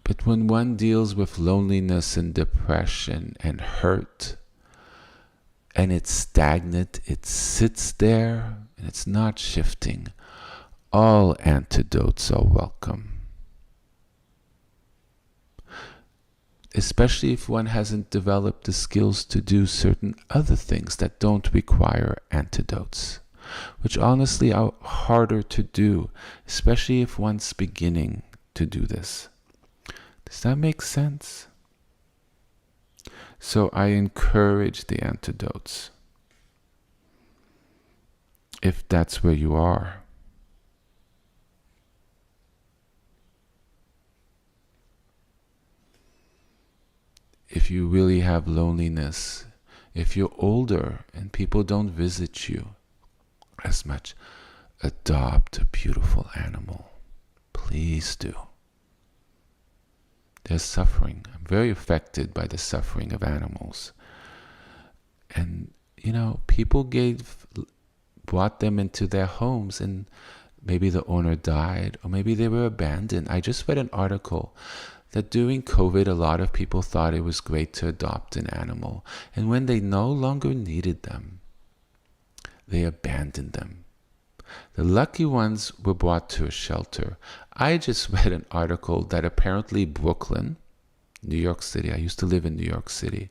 But when one deals with loneliness and depression and hurt, and it's stagnant, it sits there and it's not shifting, all antidotes are welcome. Especially if one hasn't developed the skills to do certain other things that don't require antidotes, which honestly are harder to do, especially if one's beginning to do this. Does that make sense? So I encourage the antidotes, if that's where you are. If you really have loneliness, if you're older and people don't visit you as much, adopt a beautiful animal. Please do. There's suffering. I'm very affected by the suffering of animals. And, people brought them into their homes, and maybe the owner died, or maybe they were abandoned. I just read an article that during COVID, a lot of people thought it was great to adopt an animal. And when they no longer needed them, they abandoned them. The lucky ones were brought to a shelter. I just read an article that apparently Brooklyn, New York City, I used to live in New York City,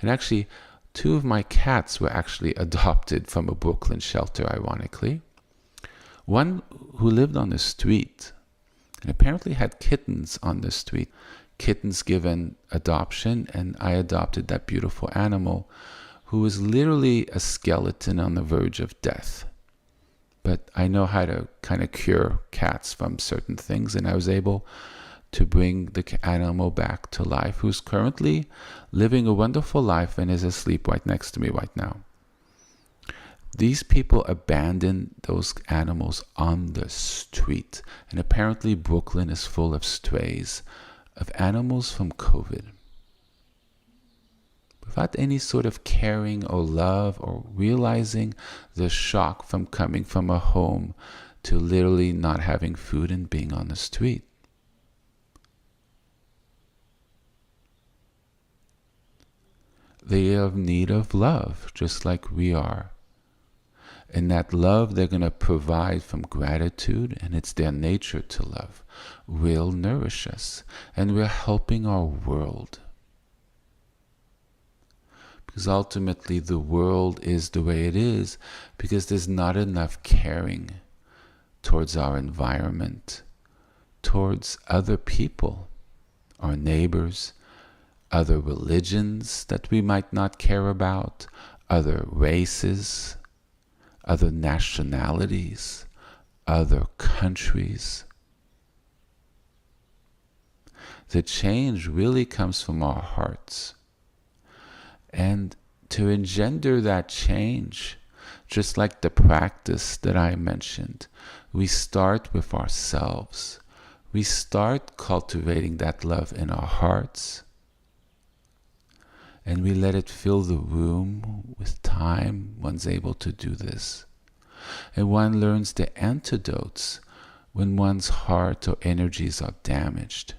and actually 2 of my cats were actually adopted from a Brooklyn shelter, ironically. One who lived on the street and apparently had kittens on the street. Kittens given adoption, and I adopted that beautiful animal who was literally a skeleton on the verge of death. But I know how to kind of cure cats from certain things, and I was able to bring the animal back to life, who's currently living a wonderful life and is asleep right next to me right now. These people abandon those animals on the street, and apparently Brooklyn is full of strays of animals from COVID, without any sort of caring or love or realizing the shock from coming from a home to literally not having food and being on the street. They are in need of love, just like we are. And that love they're going to provide from gratitude, and it's their nature to love, will nourish us. And we're helping our world. Because ultimately the world is the way it is because there's not enough caring towards our environment, towards other people, our neighbors, other religions that we might not care about, other races, other nationalities, other countries. The change really comes from our hearts. And to engender that change, just like the practice that I mentioned, we start with ourselves. We start cultivating that love in our hearts, and we let it fill the room. With time, one's able to do this. And one learns the antidotes when one's heart or energies are damaged.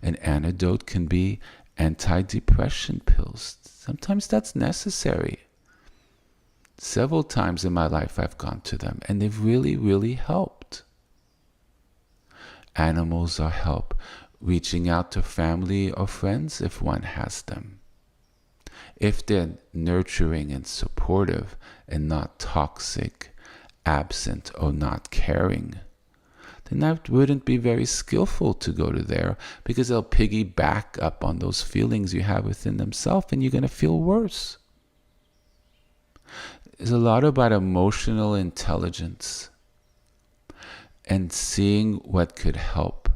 An antidote can be anti-depression pills. Sometimes that's necessary. Several times in my life I've gone to them, and they've really, really helped. Animals are help. Reaching out to family or friends if one has them. If they're nurturing and supportive and not toxic, absent, or not caring, then that wouldn't be very skillful to go to there, because they'll piggyback up on those feelings you have within themselves, and you're going to feel worse. It's a lot about emotional intelligence. and seeing what could help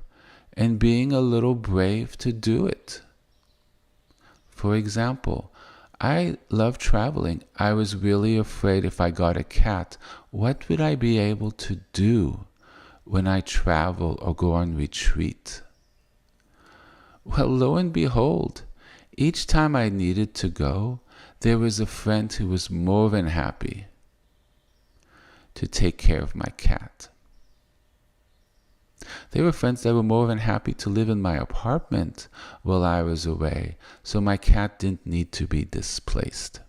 and being a little brave to do it. For example, I love traveling. I was really afraid if I got a cat, what would I be able to do when I travel or go on retreat? Well, lo and behold, each time I needed to go, there was a friend who was more than happy to take care of my cat. There were friends that were more than happy to live in my apartment while I was away, so my cat didn't need to be displaced.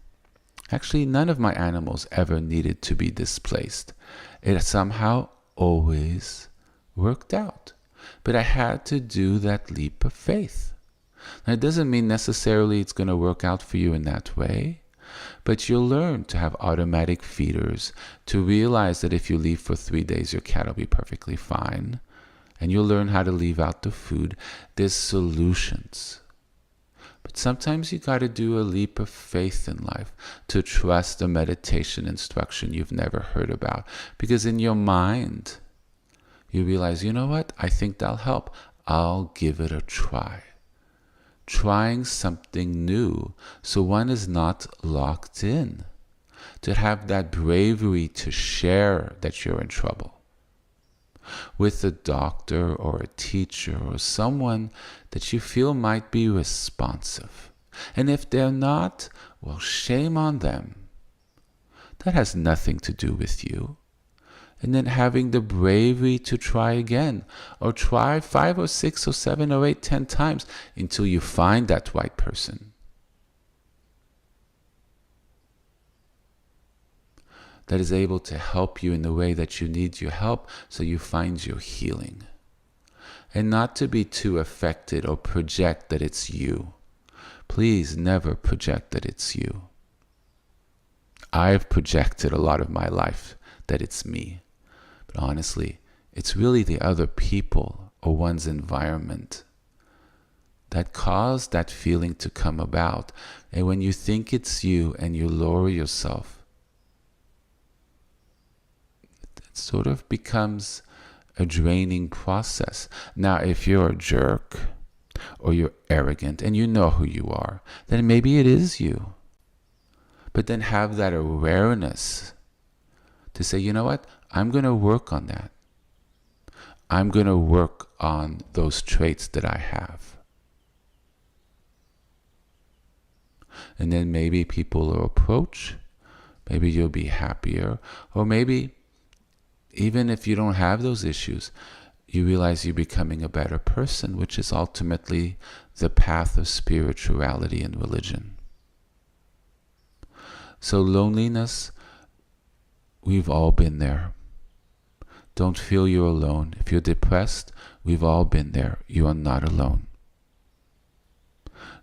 Actually, none of my animals ever needed to be displaced. It somehow always worked out. But I had to do that leap of faith. Now, it doesn't mean necessarily it's going to work out for you in that way, but you'll learn to have automatic feeders, to realize that if you leave for 3 days, your cat will be perfectly fine, and you'll learn how to leave out the food. There's solutions. But sometimes you got to do a leap of faith in life to trust a meditation instruction you've never heard about. Because in your mind, you realize, you know what? I think that'll help. I'll give it a try. Trying something new so one is not locked in. To have that bravery to share that you're in trouble with a doctor or a teacher or someone that you feel might be responsive. And if they're not, well, shame on them. That has nothing to do with you. And then having the bravery to try again, or try 5 or 6 or 7 or 8, 10 times until you find that right person that is able to help you in the way that you need your help, so you find your healing. And not to be too affected or project that it's you. Please never project that it's you. I've projected a lot of my life that it's me. But honestly, it's really the other people or one's environment that caused that feeling to come about. And when you think it's you and you lower yourself, it sort of becomes a draining process. Now, if you're a jerk or you're arrogant and you know who you are, then maybe it is you. But then have that awareness to say, you know what? I'm going to work on that. I'm going to work on those traits that I have. And then maybe people will approach. Maybe you'll be happier. Or maybe even if you don't have those issues, you realize you're becoming a better person, which is ultimately the path of spirituality and religion. So loneliness, we've all been there. Don't feel you're alone. If you're depressed, we've all been there. You are not alone.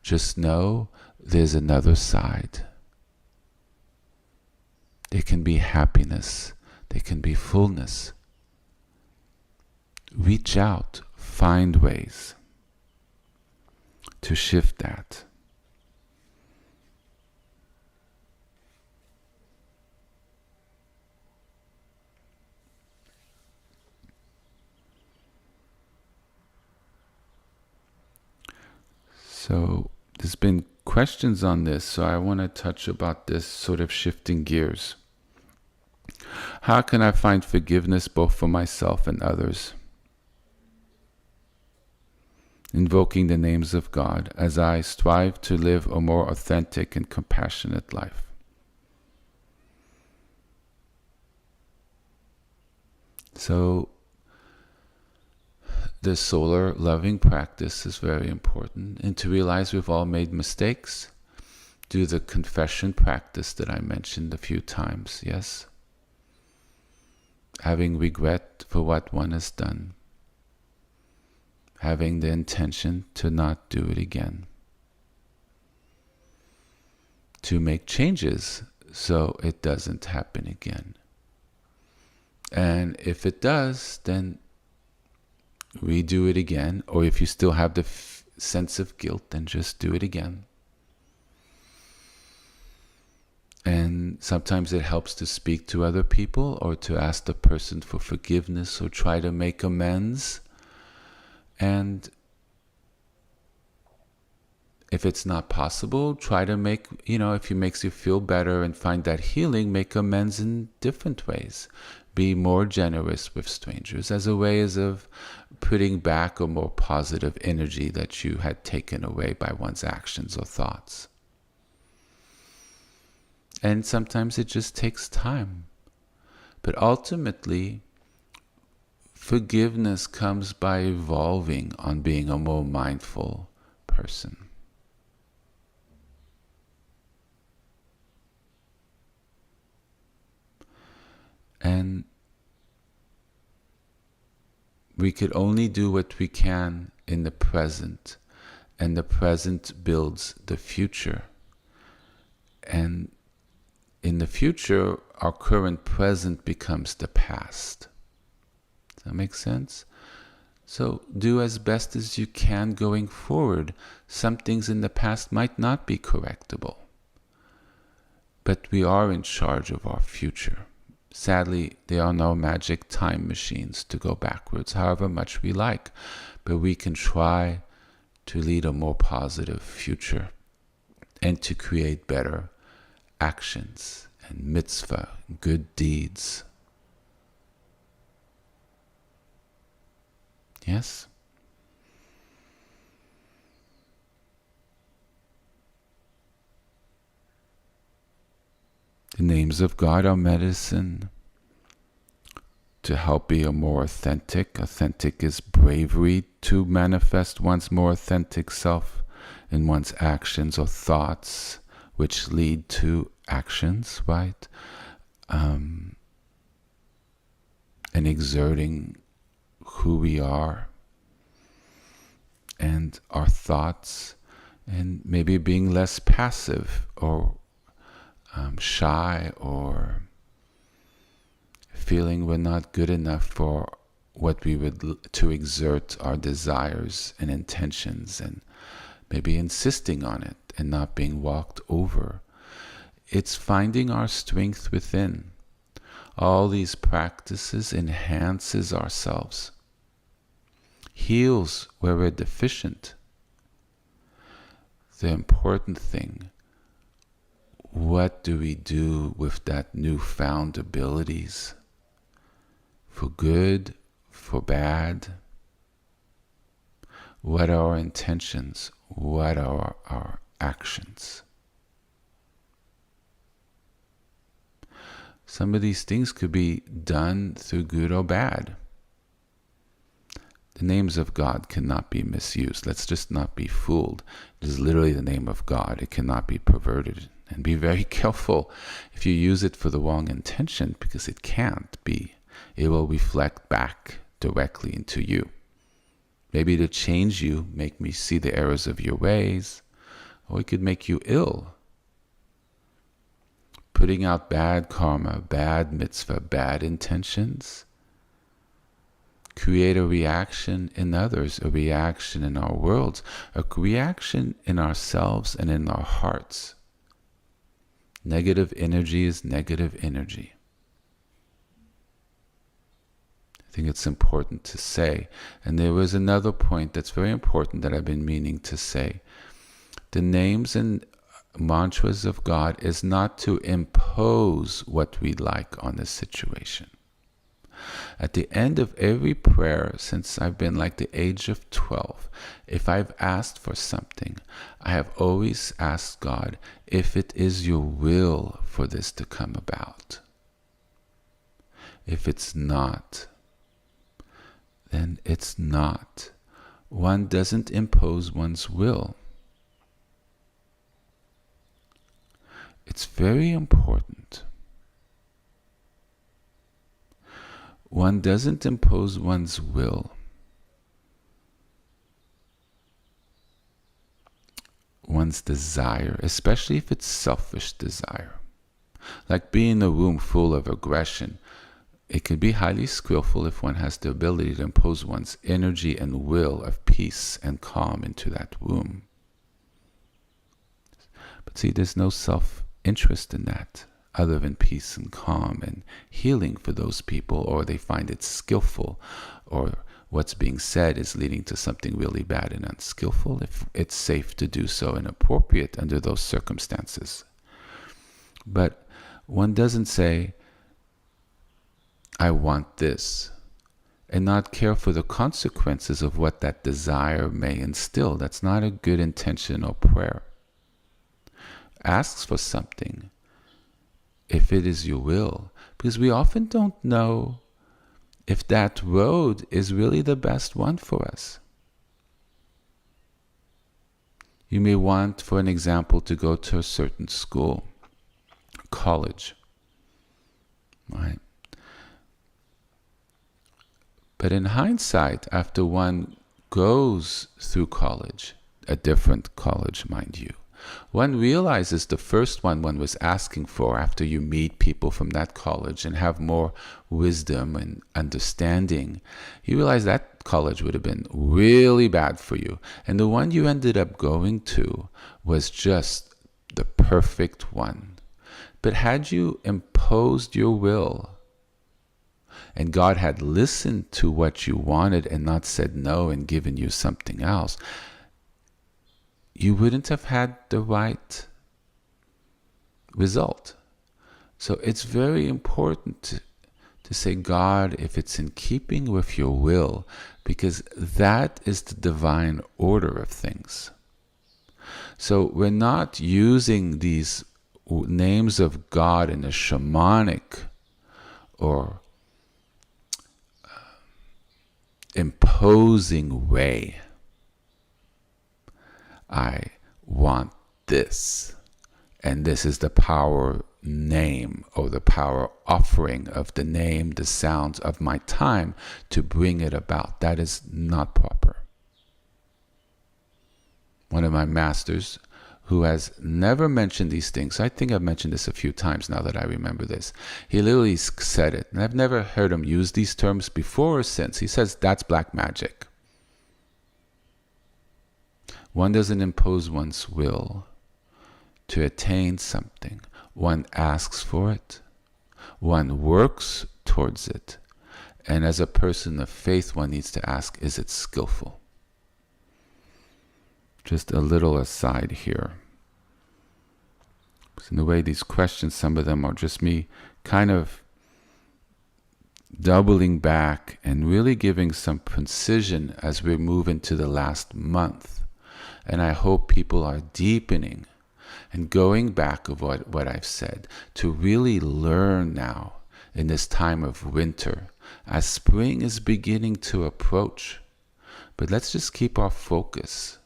Just know there's another side. There can be happiness. There can be fullness. Reach out. Find ways to shift that. So there's been questions on this, so I want to touch about this, sort of shifting gears. How can I find forgiveness both for myself and others? Invoking the names of God as I strive to live a more authentic and compassionate life. So the solar loving practice is very important, and to realize we've all made mistakes. Do the confession practice that I mentioned a few times, yes? Having regret for what one has done. Having the intention to not do it again. To make changes so it doesn't happen again. And if it does, then redo it again. Or if you still have the sense of guilt, then just do it again. And sometimes it helps to speak to other people or to ask the person for forgiveness or try to make amends. And if it's not possible, try to make, if it makes you feel better and find that healing, make amends in different ways. Be more generous with strangers as a way of putting back a more positive energy that you had taken away by one's actions or thoughts. And sometimes it just takes time. But ultimately, forgiveness comes by evolving on being a more mindful person. And we could only do what we can in the present, and the present builds the future. And in the future, our current present becomes the past. Does that make sense? So do as best as you can going forward. Some things in the past might not be correctable, but we are in charge of our future. Sadly, there are no magic time machines to go backwards, however much we like, but we can try to lead a more positive future and to create better actions and mitzvah, good deeds. Yes? The names of God are medicine to help be a more authentic. Authentic is bravery to manifest one's more authentic self in one's actions or thoughts, which lead to actions, right? And exerting who we are and our thoughts, and maybe being less passive or shy, or feeling we're not good enough for what we would to exert our desires and intentions, and maybe insisting on it and not being walked over. It's finding our strength within. All these practices enhances ourselves, heals where we're deficient. The important thing, what do we do with that newfound abilities? For good, for bad? What are our intentions? What are our actions? Some of these things could be done through good or bad. The names of God cannot be misused. Let's just not be fooled. It is literally the name of God. It cannot be perverted. And be very careful if you use it for the wrong intention, because it can't be. It will reflect back directly into you. Maybe to change you, make me see the errors of your ways, or it could make you ill. Putting out bad karma, bad mitzvah, bad intentions, create a reaction in others, a reaction in our worlds, a reaction in ourselves and in our hearts. Negative energy is negative energy. I think it's important to say. And there was another point that's very important that I've been meaning to say. The names and mantras of God is not to impose what we like on the situation. At the end of every prayer, since I've been like the age of 12, if I've asked for something, I have always asked God, if it is your will for this to come about. If it's not, then it's not. One doesn't impose one's will. It's very important. One doesn't impose one's will. One's desire, especially if it's selfish desire. Like being in a room full of aggression, it can be highly skillful if one has the ability to impose one's energy and will of peace and calm into that room. But see, there's no interest in that other than peace and calm and healing for those people, or they find it skillful, or what's being said is leading to something really bad and unskillful, if it's safe to do so and appropriate under those circumstances. But one doesn't say, I want this, and not care for the consequences of what that desire may instill. That's not a good intention or prayer. Asks for something if it is your will, because we often don't know if that road is really the best one for us. You may want, for an example, to go to a certain school, college, right? But in hindsight, after one goes through college, a different college, mind you, one realizes the first one was asking for, after you meet people from that college and have more wisdom and understanding, you realize that college would have been really bad for you. And the one you ended up going to was just the perfect one. But had you imposed your will, and God had listened to what you wanted and not said no and given you something else, you wouldn't have had the right result. So it's very important to say, God, if it's in keeping with your will, because that is the divine order of things. So we're not using these names of God in a shamanic or imposing way. I want this, and this is the power name, or the power offering of the name, the sounds of my time to bring it about. That is not proper. One of my masters, who has never mentioned these things, I think I've mentioned this a few times now that I remember this, he literally said it, and I've never heard him use these terms before or since. He says, that's black magic. One doesn't impose one's will to attain something. One asks for it. One works towards it. And as a person of faith, one needs to ask, is it skillful? Just a little aside here. In a way, these questions, some of them are just me kind of doubling back and really giving some precision as we move into the last month. And I hope people are deepening and going back of what I've said to really learn now in this time of winter, as spring is beginning to approach. But let's just keep our focus,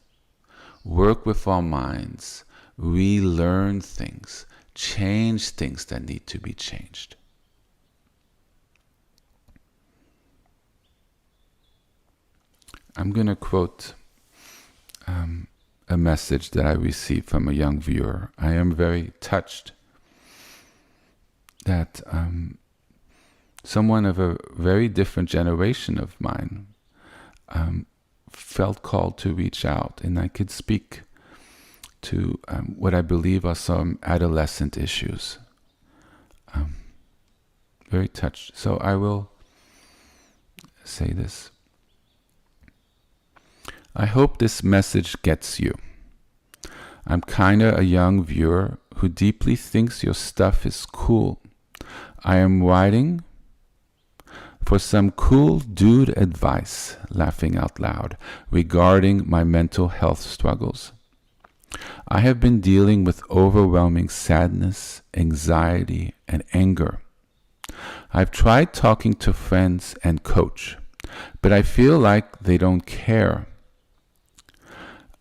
work with our minds, relearn things, change things that need to be changed. I'm going to quote a message that I received from a young viewer. I am very touched that someone of a very different generation of mine felt called to reach out, and I could speak to what I believe are some adolescent issues. Very touched. So I will say this. I hope this message gets you. I'm kinda a young viewer who deeply thinks your stuff is cool. I am writing for some cool dude advice, laughing out loud, regarding my mental health struggles. I have been dealing with overwhelming sadness, anxiety, and anger. I've tried talking to friends and coach, but I feel like they don't care.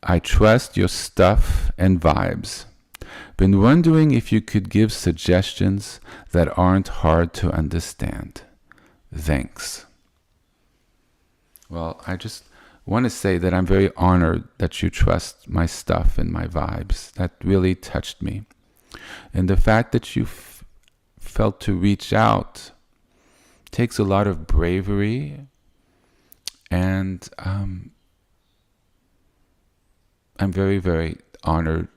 I trust your stuff and vibes. Been wondering if you could give suggestions that aren't hard to understand. Thanks. Well, I just want to say that I'm very honored that you trust my stuff and my vibes. That really touched me. And the fact that you felt to reach out takes a lot of bravery, and I'm very, very honored.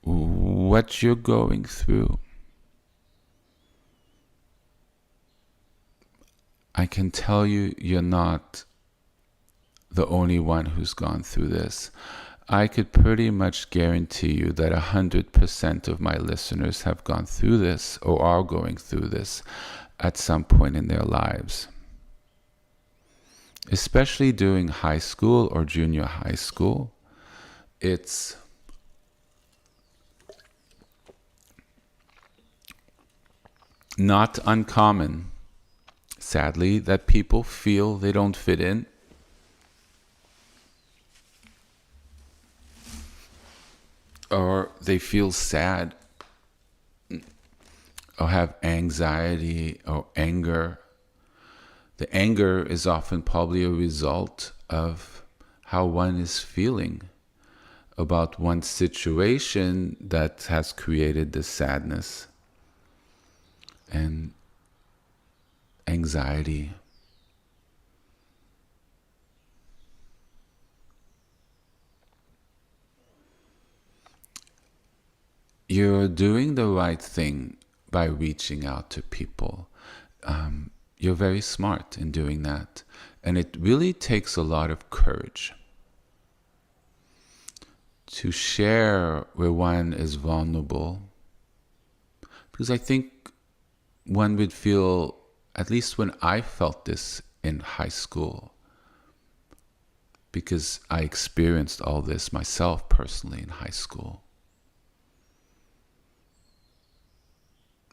what you're going through, I can tell you, you're not the only one who's gone through this. I could pretty much guarantee you that 100% of my listeners have gone through this or are going through this at some point in their lives. Especially during high school or junior high school, it's not uncommon, sadly, that people feel they don't fit in. Or they feel sad, or have anxiety or anger. The anger is often probably a result of how one is feeling about one situation that has created this sadness and anxiety. You're doing the right thing by reaching out to people. You're very smart in doing that. And it really takes a lot of courage to share where one is vulnerable. Because I think one would feel, at least when I felt this in high school, because I experienced all this myself personally in high school,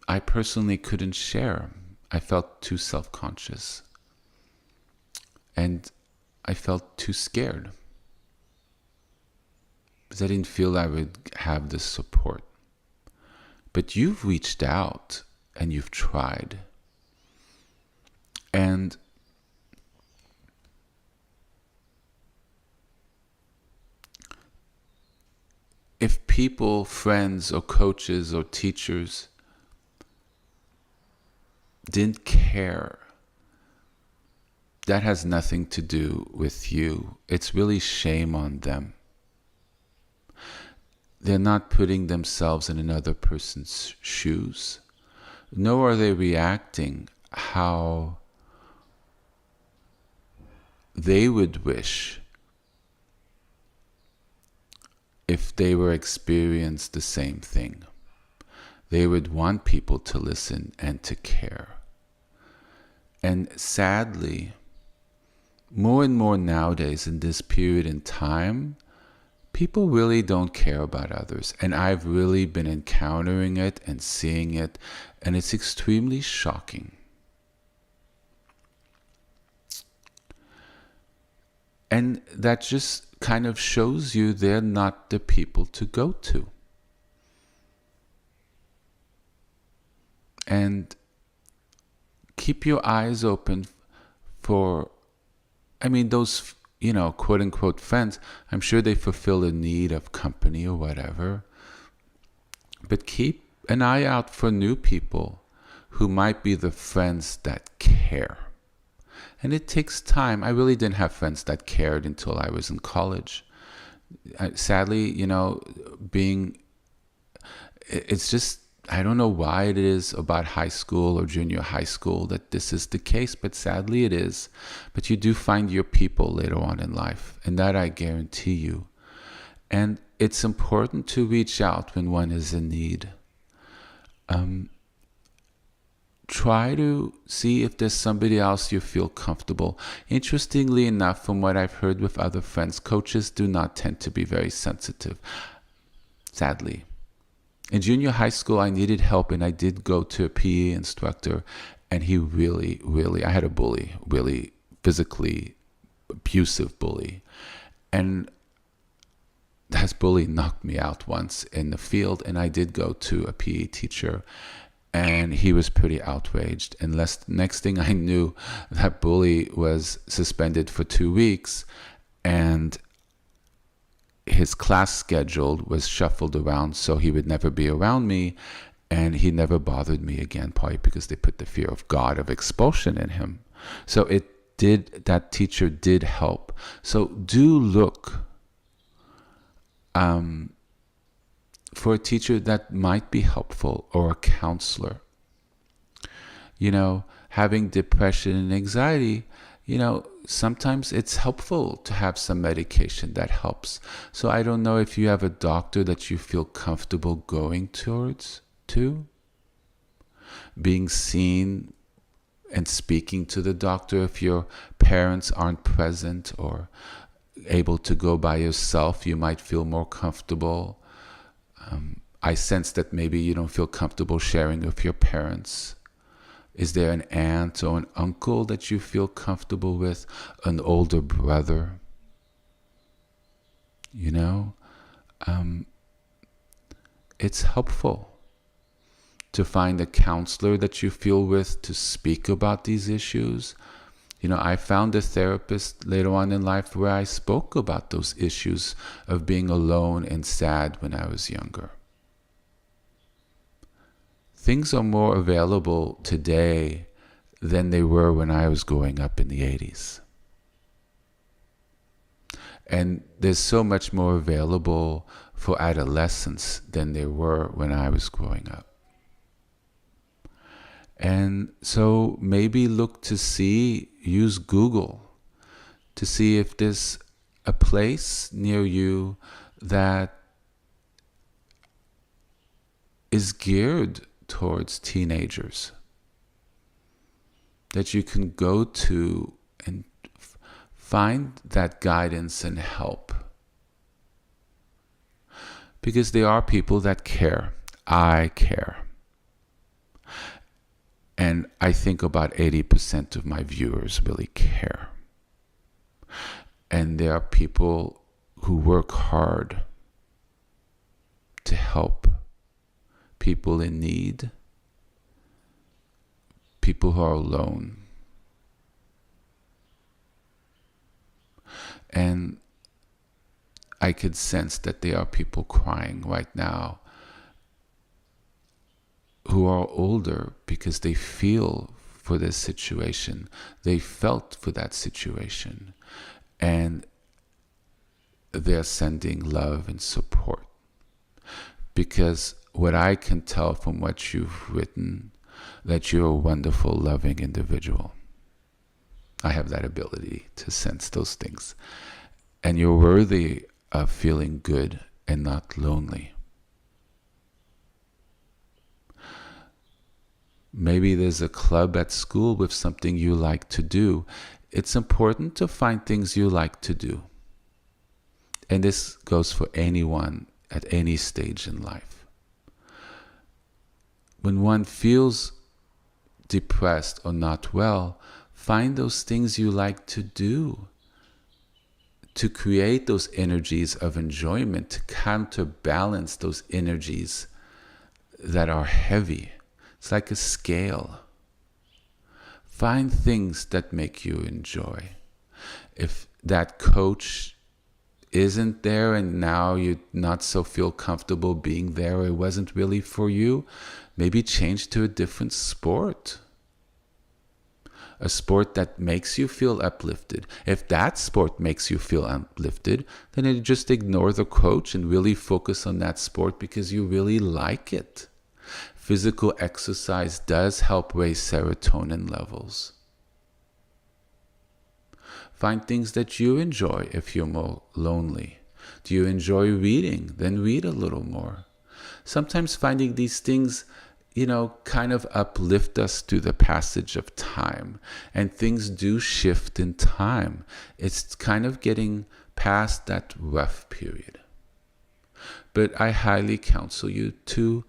I personally couldn't share. I felt too self-conscious. And I felt too scared. Because I didn't feel I would have this support. But you've reached out and you've tried. And if people, friends or coaches or teachers didn't care, that has nothing to do with you. It's really shame on them. They're not putting themselves in another person's shoes, nor are they reacting how they would wish if they were experienced the same thing. They would want people to listen and to care. And sadly, more and more nowadays in this period in time, people really don't care about others. And I've really been encountering it and seeing it, and it's extremely shocking. And that just kind of shows you they're not the people to go to. And keep your eyes open for, those, quote unquote friends. I'm sure they fulfill a need of company or whatever. But keep an eye out for new people who might be the friends that care. And it takes time. I really didn't have friends that cared until I was in college. Sadly, it's just, I don't know why it is about high school or junior high school that this is the case, but sadly it is. But you do find your people later on in life, and that I guarantee you. And it's important to reach out when one is in need. Try to see if there's somebody else you feel comfortable. Interestingly enough, from what I've heard with other friends, coaches do not tend to be very sensitive, sadly. In junior high school, I needed help, and I did go to a PE instructor, and he really, I had a bully, really physically abusive bully. And that bully knocked me out once in the field, and I did go to a PE teacher, and he was pretty outraged. And next thing I knew, that bully was suspended for 2 weeks, and his class schedule was shuffled around so he would never be around me, and he never bothered me again, probably because they put the fear of God, of expulsion in him. So that teacher did help. So do look for a teacher that might be helpful, or a counselor. Having depression and anxiety, sometimes it's helpful to have some medication that helps. So I don't know if you have a doctor that you feel comfortable going to, being seen and speaking to the doctor if your parents aren't present or able to go by yourself. You might feel more comfortable. I sense that maybe you don't feel comfortable sharing with your parents. Is there an aunt or an uncle that you feel comfortable with? An older brother? It's helpful to find a counselor that you feel with to speak about these issues. I found a therapist later on in life where I spoke about those issues of being alone and sad when I was younger. Things are more available today than they were when I was growing up in the 80s. And there's so much more available for adolescents than there were when I was growing up. And so maybe use Google to see if there's a place near you that is geared towards teenagers, that you can go to and find that guidance and help. Because there are people that care. I care. And I think about 80% of my viewers really care. And there are people who work hard to help people in need, people who are alone. And I could sense that there are people crying right now who are older because they feel for this situation. They felt for that situation. And they're sending love and support. Because what I can tell from what you've written, that you're a wonderful, loving individual. I have that ability to sense those things. And you're worthy of feeling good and not lonely. Maybe there's a club at school with something you like to do. It's important to find things you like to do. And this goes for anyone at any stage in life. When one feels depressed or not well, find those things you like to do to create those energies of enjoyment, to counterbalance those energies that are heavy. It's like a scale. Find things that make you enjoy. If that coach isn't there and now you not so feel comfortable being there, or it wasn't really for you, maybe change to a different sport. A sport that makes you feel uplifted. If that sport makes you feel uplifted, then you just ignore the coach and really focus on that sport because you really like it. Physical exercise does help raise serotonin levels. Find things that you enjoy if you're more lonely. Do you enjoy reading? Then read a little more. Sometimes finding these things, kind of uplift us through the passage of time. And things do shift in time. It's kind of getting past that rough period. But I highly counsel you to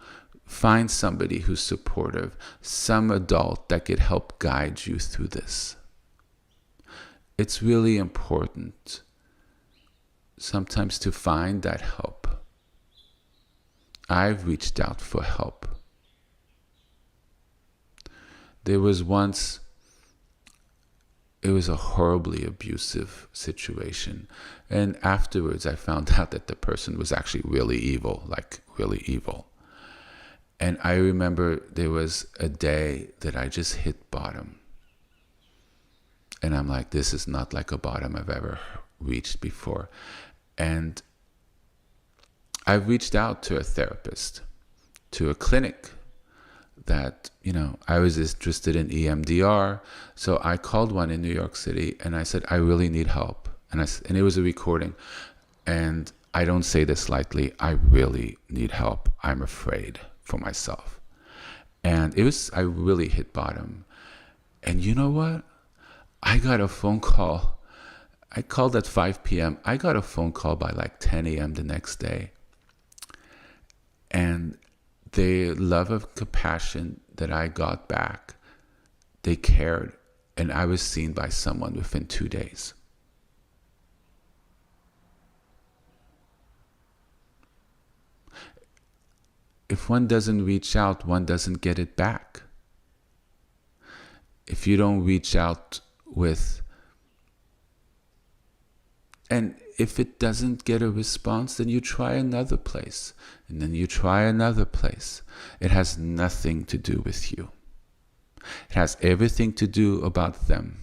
find somebody who's supportive, some adult that could help guide you through this. It's really important sometimes to find that help. I've reached out for help. There was once, it was a horribly abusive situation. And afterwards I found out that the person was actually really evil, like really evil. And I remember there was a day that I just hit bottom. And I'm like, this is not like a bottom I've ever reached before. And I've reached out to a therapist, to a clinic that, I was interested in EMDR. So I called one in New York City and I said, I really need help. And it was a recording. And I don't say this lightly. I really need help. I'm afraid for myself. And I really hit bottom. And you know what? I got a phone call. I called at 5 p.m. I got a phone call by like 10 a.m. the next day. And the love of compassion that I got back, they cared. And I was seen by someone within 2 days. If one doesn't reach out, one doesn't get it back. If you don't reach out and if it doesn't get a response, then you try another place. And then you try another place. It has nothing to do with you. It has everything to do about them.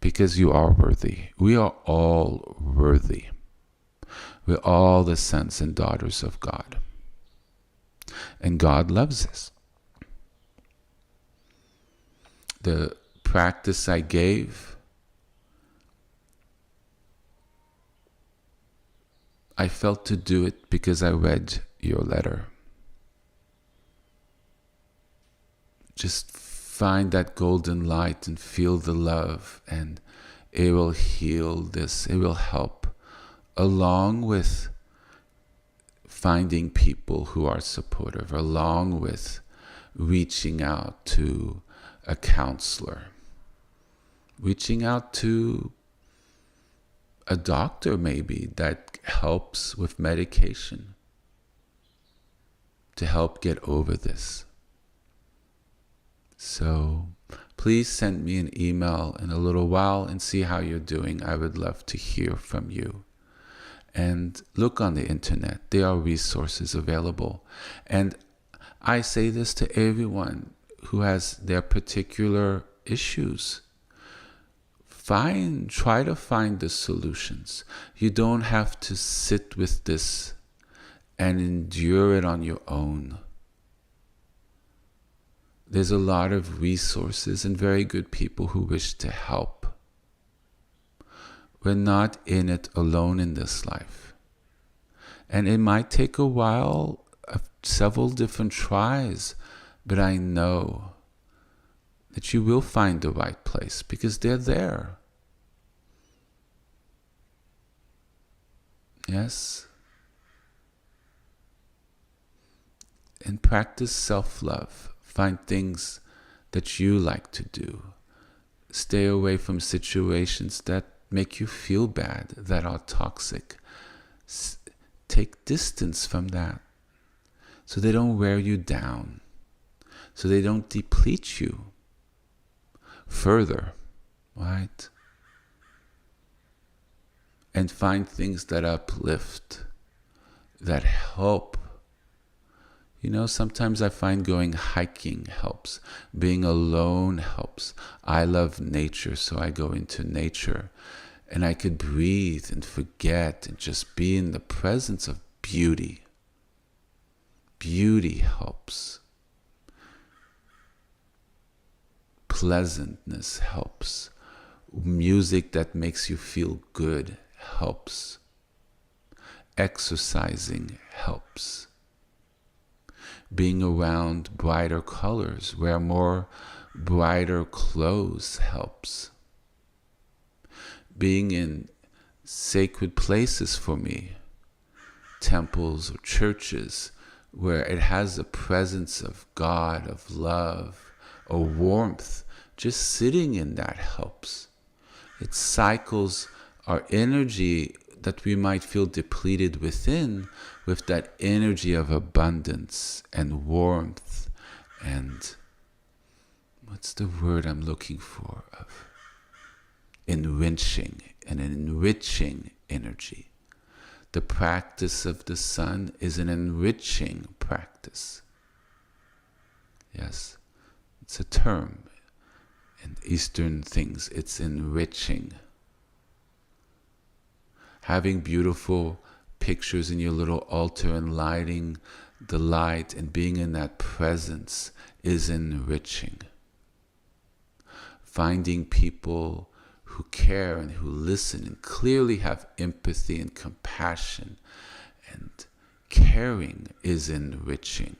Because you are worthy. We are all worthy. We're all the sons and daughters of God. And God loves us. The practice I gave, I felt to do it because I read your letter. Just find that golden light and feel the love, and it will heal this. It will help, along with finding people who are supportive, along with reaching out to a counselor, reaching out to a doctor maybe that helps with medication to help get over this. So please send me an email in a little while and see how you're doing. I would love to hear from you. And look on the internet. There are resources available. And I say this to everyone who has their particular issues. Try to find the solutions. You don't have to sit with this and endure it on your own. There's a lot of resources and very good people who wish to help. We're not in it alone in this life. And it might take a while, several different tries, but I know that you will find the right place because they're there. Yes? And practice self-love. Find things that you like to do. Stay away from situations that make you feel bad, that are toxic. Take distance from that so they don't wear you down, so they don't deplete you further, right? And find things that uplift, that help. Sometimes I find going hiking helps. Being alone helps. I love nature, so I go into nature. And I could breathe and forget and just be in the presence of beauty. Beauty helps. Pleasantness helps. Music that makes you feel good helps. Exercising helps. Being around brighter colors, wear more brighter clothes helps. Being in sacred places for me, temples or churches, where it has a presence of God, of love, a warmth, just sitting in that helps. It cycles our energy that we might feel depleted within with that energy of abundance and warmth and what's the word I'm looking for? Of enriching, an enriching energy. The practice of the sun is an enriching practice. Yes, it's a term. In Eastern things, it's enriching. having beautiful pictures in your little altar and lighting the light and being in that presence is enriching. Finding people who care and who listen and clearly have empathy and compassion and caring is enriching.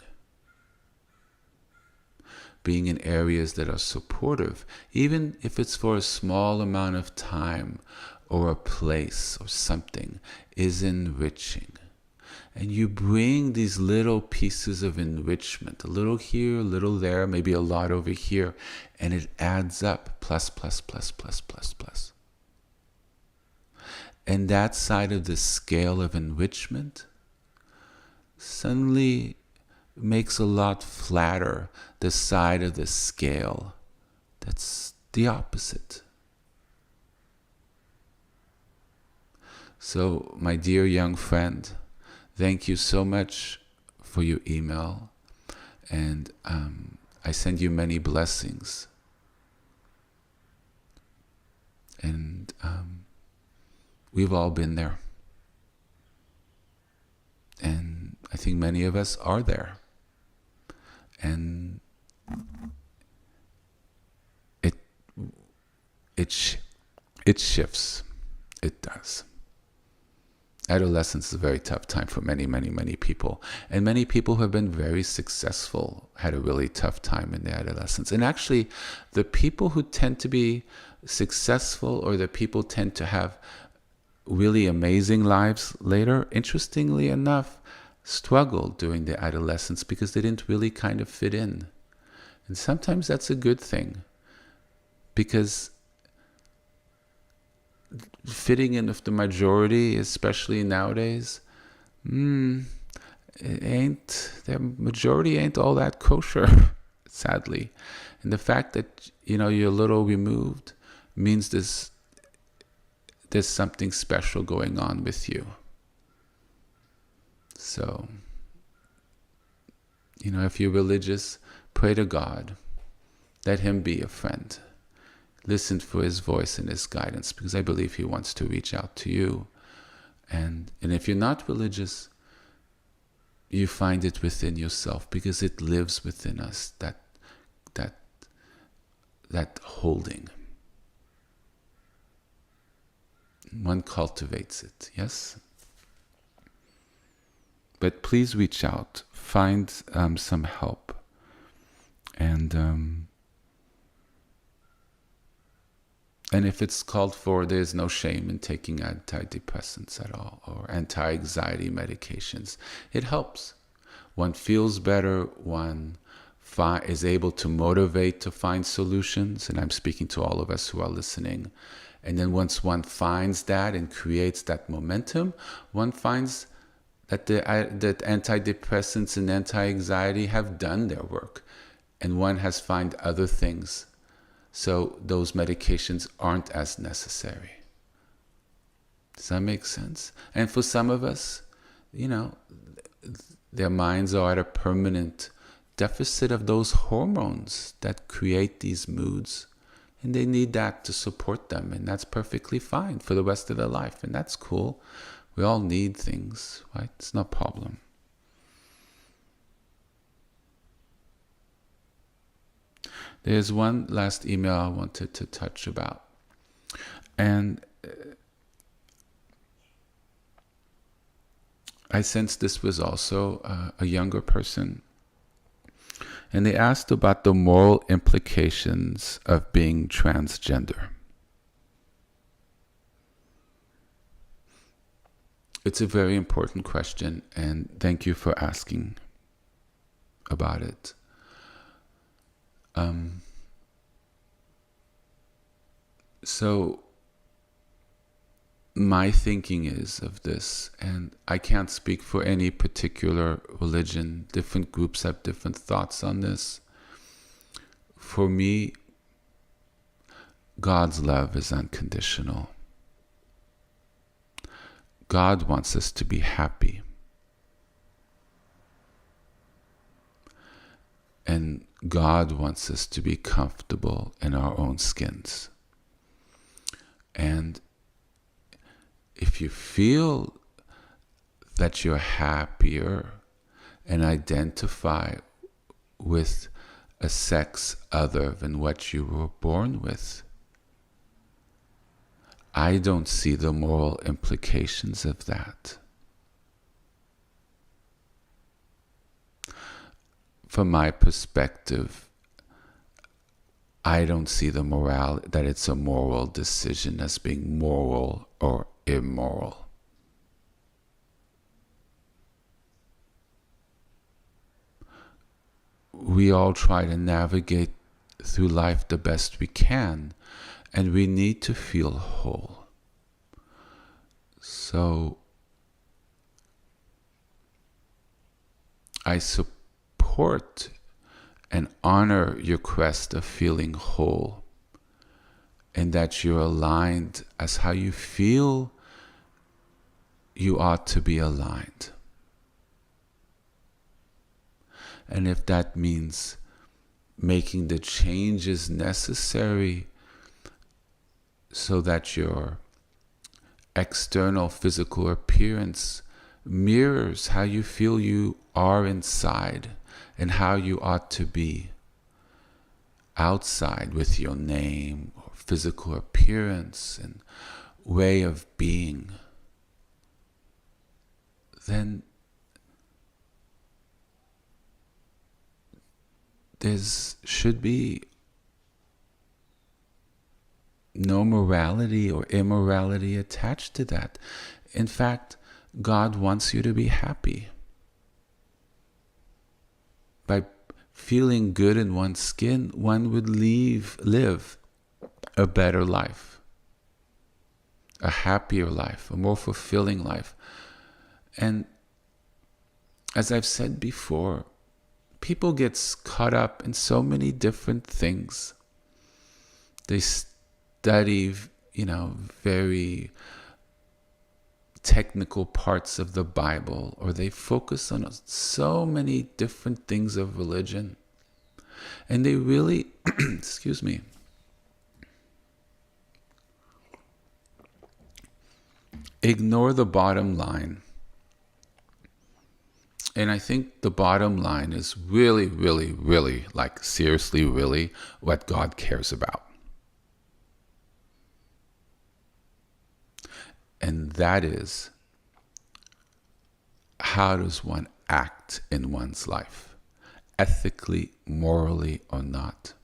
Being in areas that are supportive, even if it's for a small amount of time or a place or something, is enriching. And you bring these little pieces of enrichment, a little here, a little there, maybe a lot over here, and it adds up, plus, plus, plus, plus, plus, plus. And that side of the scale of enrichment suddenly makes a lot flatter the side of the scale that's the opposite. So, my dear young friend, thank you so much for your email, and I send you many blessings. And we've all been there. And I think many of us are there. And it shifts. It does. Adolescence is a very tough time for many, many, many people. And many people who have been very successful had a really tough time in their adolescence. And actually, the people who tend to be successful, or the people tend to have really amazing lives later, interestingly enough, struggled during their adolescence because they didn't really kind of fit in. And sometimes that's a good thing, because fitting in with the majority, especially nowadays, the majority ain't all that kosher, sadly. And the fact that you're a little removed means there's something special going on with you. So, if you're religious, pray to God. Let Him be a friend. Listen for His voice and His guidance, because I believe He wants to reach out to you. And if you're not religious, you find it within yourself, because it lives within us, that holding. One cultivates it, yes? But please reach out, find some help, and if it's called for, there's no shame in taking antidepressants at all, or anti-anxiety medications. It helps. One feels better, one is able to motivate to find solutions, and I'm speaking to all of us who are listening. And then once one finds that and creates that momentum, one finds that that antidepressants and anti-anxiety have done their work, and one has found other things. So those medications aren't as necessary. Does that make sense? And for some of us, their minds are at a permanent deficit of those hormones that create these moods, and they need that to support them, and that's perfectly fine for the rest of their life, and that's cool. We all need things, right? It's no problem. There's one last email I wanted to touch about, and I sensed this was also a younger person. And they asked about the moral implications of being transgender. It's a very important question, and thank you for asking about it. So my thinking is of this, and I can't speak for any particular religion. Different groups have different thoughts on this. For me, God's love is unconditional. God wants us to be happy. And God wants us to be comfortable in our own skins. And if you feel that you're happier and identify with a sex other than what you were born with, I don't see the moral implications of that. From my perspective, I don't see the moral, that it's a moral decision as being moral or immoral. We all try to navigate through life the best we can, and we need to feel whole. So I support and honor your quest of feeling whole, and that you're aligned as how you feel you ought to be aligned. And if that means making the changes necessary so that your external physical appearance mirrors how you feel you are inside and how you ought to be outside with your name or physical appearance and way of being, then there should be no morality or immorality attached to that. In fact, God wants you to be happy. By feeling good in one's skin, one would live a better life, a happier life, a more fulfilling life. And as I've said before, people get caught up in so many different things. They study, very technical parts of the Bible, or they focus on so many different things of religion. And they really, excuse me, ignore the bottom line. And I think the bottom line is really, really, really, like seriously, really what God cares about. And that is, how does one act in one's life? Ethically, morally, or not?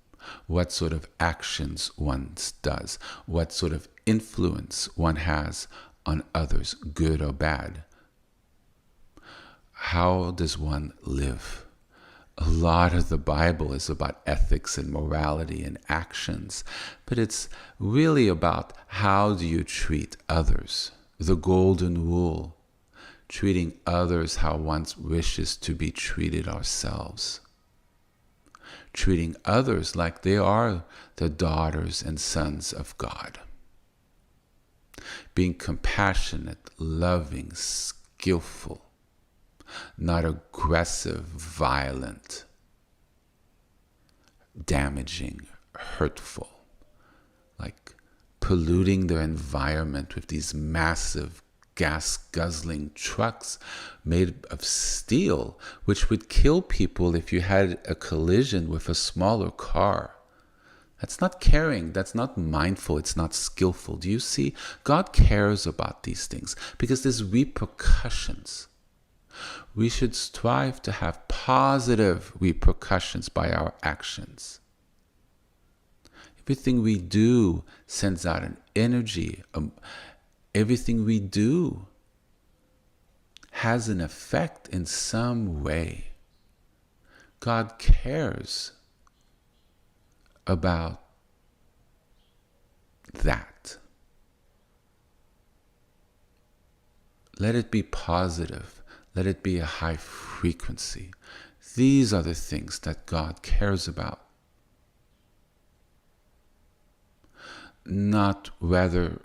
What sort of actions one does? What sort of influence one has on others, good or bad? How does one live? A lot of the Bible is about ethics and morality and actions, but it's really about how do you treat others? The golden rule, treating others how one wishes to be treated ourselves. Treating others like they are the daughters and sons of God. Being compassionate, loving, skillful, not aggressive, violent, damaging, hurtful, like polluting the environment with these massive gas-guzzling trucks made of steel, which would kill people if you had a collision with a smaller car. That's not caring, that's not mindful, it's not skillful. Do you see? God cares about these things because there's repercussions. We should strive to have positive repercussions by our actions. Everything we do sends out an energy. Everything we do has an effect in some way. God cares about that. Let it be positive. Let it be a high frequency. These are the things that God cares about. Not whether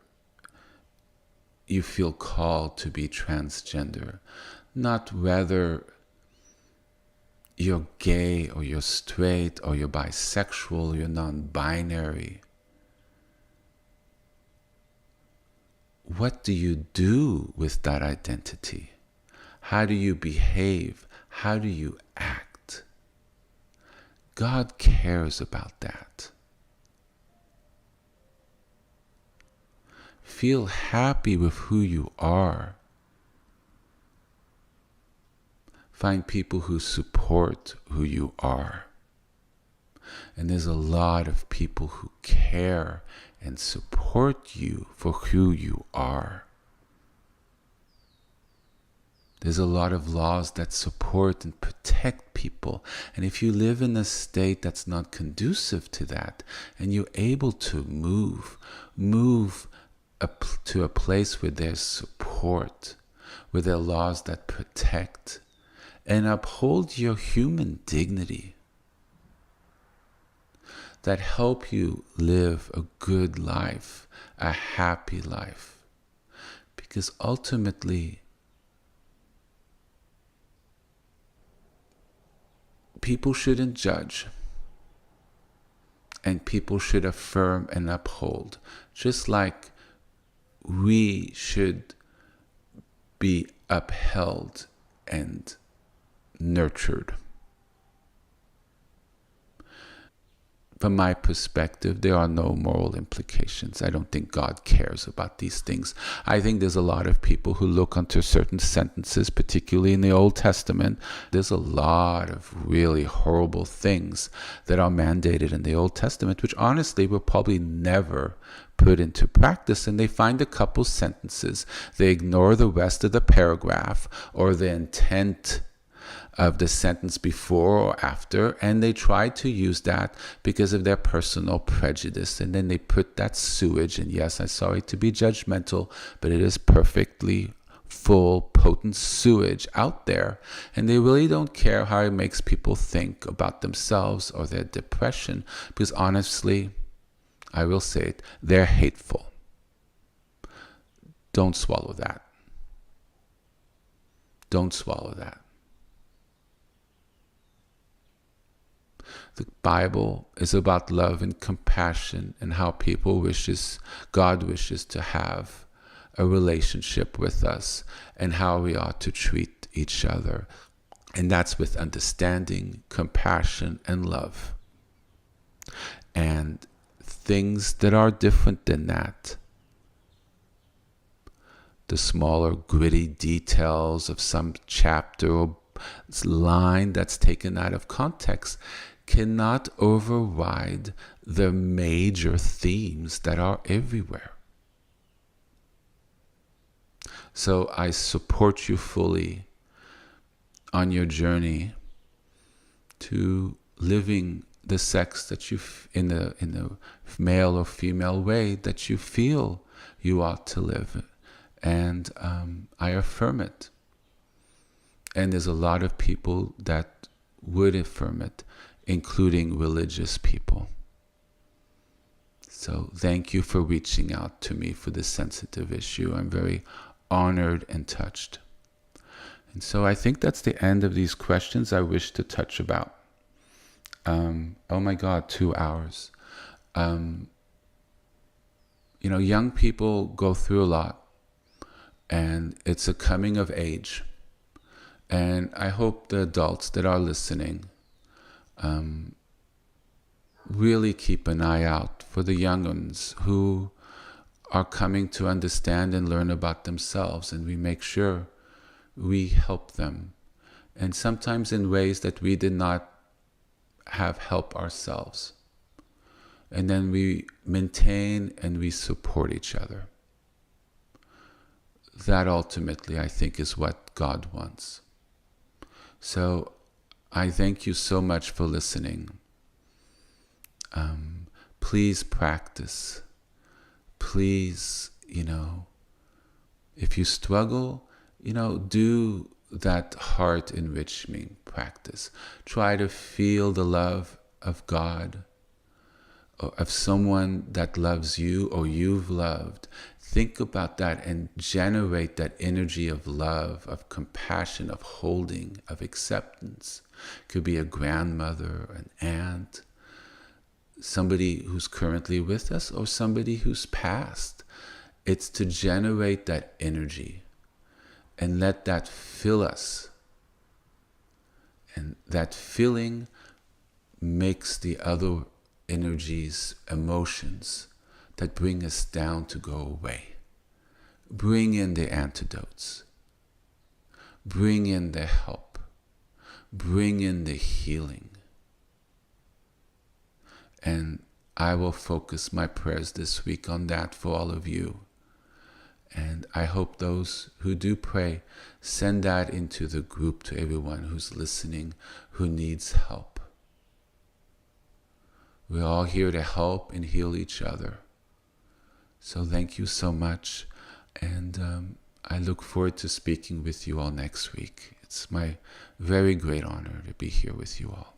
you feel called to be transgender. Not whether you're gay or you're straight or you're bisexual or you're non-binary. what do you do with that identity? How do you behave? How do you act? God cares about that. Feel happy with who you are. Find people who support who you are. And there's a lot of people who care and support you for who you are. There's a lot of laws that support and protect people. And if you live in a state that's not conducive to that, and you're able to move to a place where there's support, where there are laws that protect and uphold your human dignity, that help you live a good life, a happy life. Because ultimately, people shouldn't judge, and people should affirm and uphold, just like we should be upheld and nurtured. From my perspective, there are no moral implications. I don't think God cares about these things. I think there's a lot of people who look onto certain sentences, particularly in the Old Testament. There's a lot of really horrible things that are mandated in the Old Testament, which honestly were probably never put into practice. And they find a couple sentences. They ignore the rest of the paragraph or the intent of the sentence before or after, and they try to use that because of their personal prejudice, and then they put that sewage, and yes, I'm sorry to be judgmental, but it is perfectly full, potent sewage out there, and they really don't care how it makes people think about themselves or their depression, because honestly, I will say it, they're hateful. Don't swallow that. Don't swallow that. The Bible is about love and compassion and how God wishes to have a relationship with us and how we ought to treat each other. And that's with understanding, compassion, and love. And things that are different than that, the smaller gritty details of some chapter or line that's taken out of context, cannot override the major themes that are everywhere. So I support you fully on your journey to living the sex that you in the male or female way that you feel you ought to live, and I affirm it. And there's a lot of people that would affirm it, including religious people. So thank you for reaching out to me for this sensitive issue. I'm very honored and touched. And so I think that's the end of these questions I wish to touch about. Oh my God, 2 hours. Young people go through a lot, and it's a coming of age. And I hope the adults that are listening really keep an eye out for the young ones who are coming to understand and learn about themselves, and we make sure we help them, and sometimes in ways that we did not have help ourselves. And then we maintain and we support each other. That ultimately, I think, is what God wants. So I thank you so much for listening. Please practice. Please, if you struggle, do that heart enriching practice. Try to feel the love of God, or of someone that loves you or you've loved. Think about that and generate that energy of love, of compassion, of holding, of acceptance. It could be a grandmother, an aunt, somebody who's currently with us, or somebody who's passed. It's to generate that energy and let that fill us. And that filling makes the other energies, emotions that bring us down to go away. Bring in the antidotes. Bring in the help. Bring in the healing. And I will focus my prayers this week on that for all of you. And I hope those who do pray send that into the group to everyone who's listening, who needs help. We're all here to help and heal each other. So thank you so much. And I look forward to speaking with you all next week. It's my very great honor to be here with you all.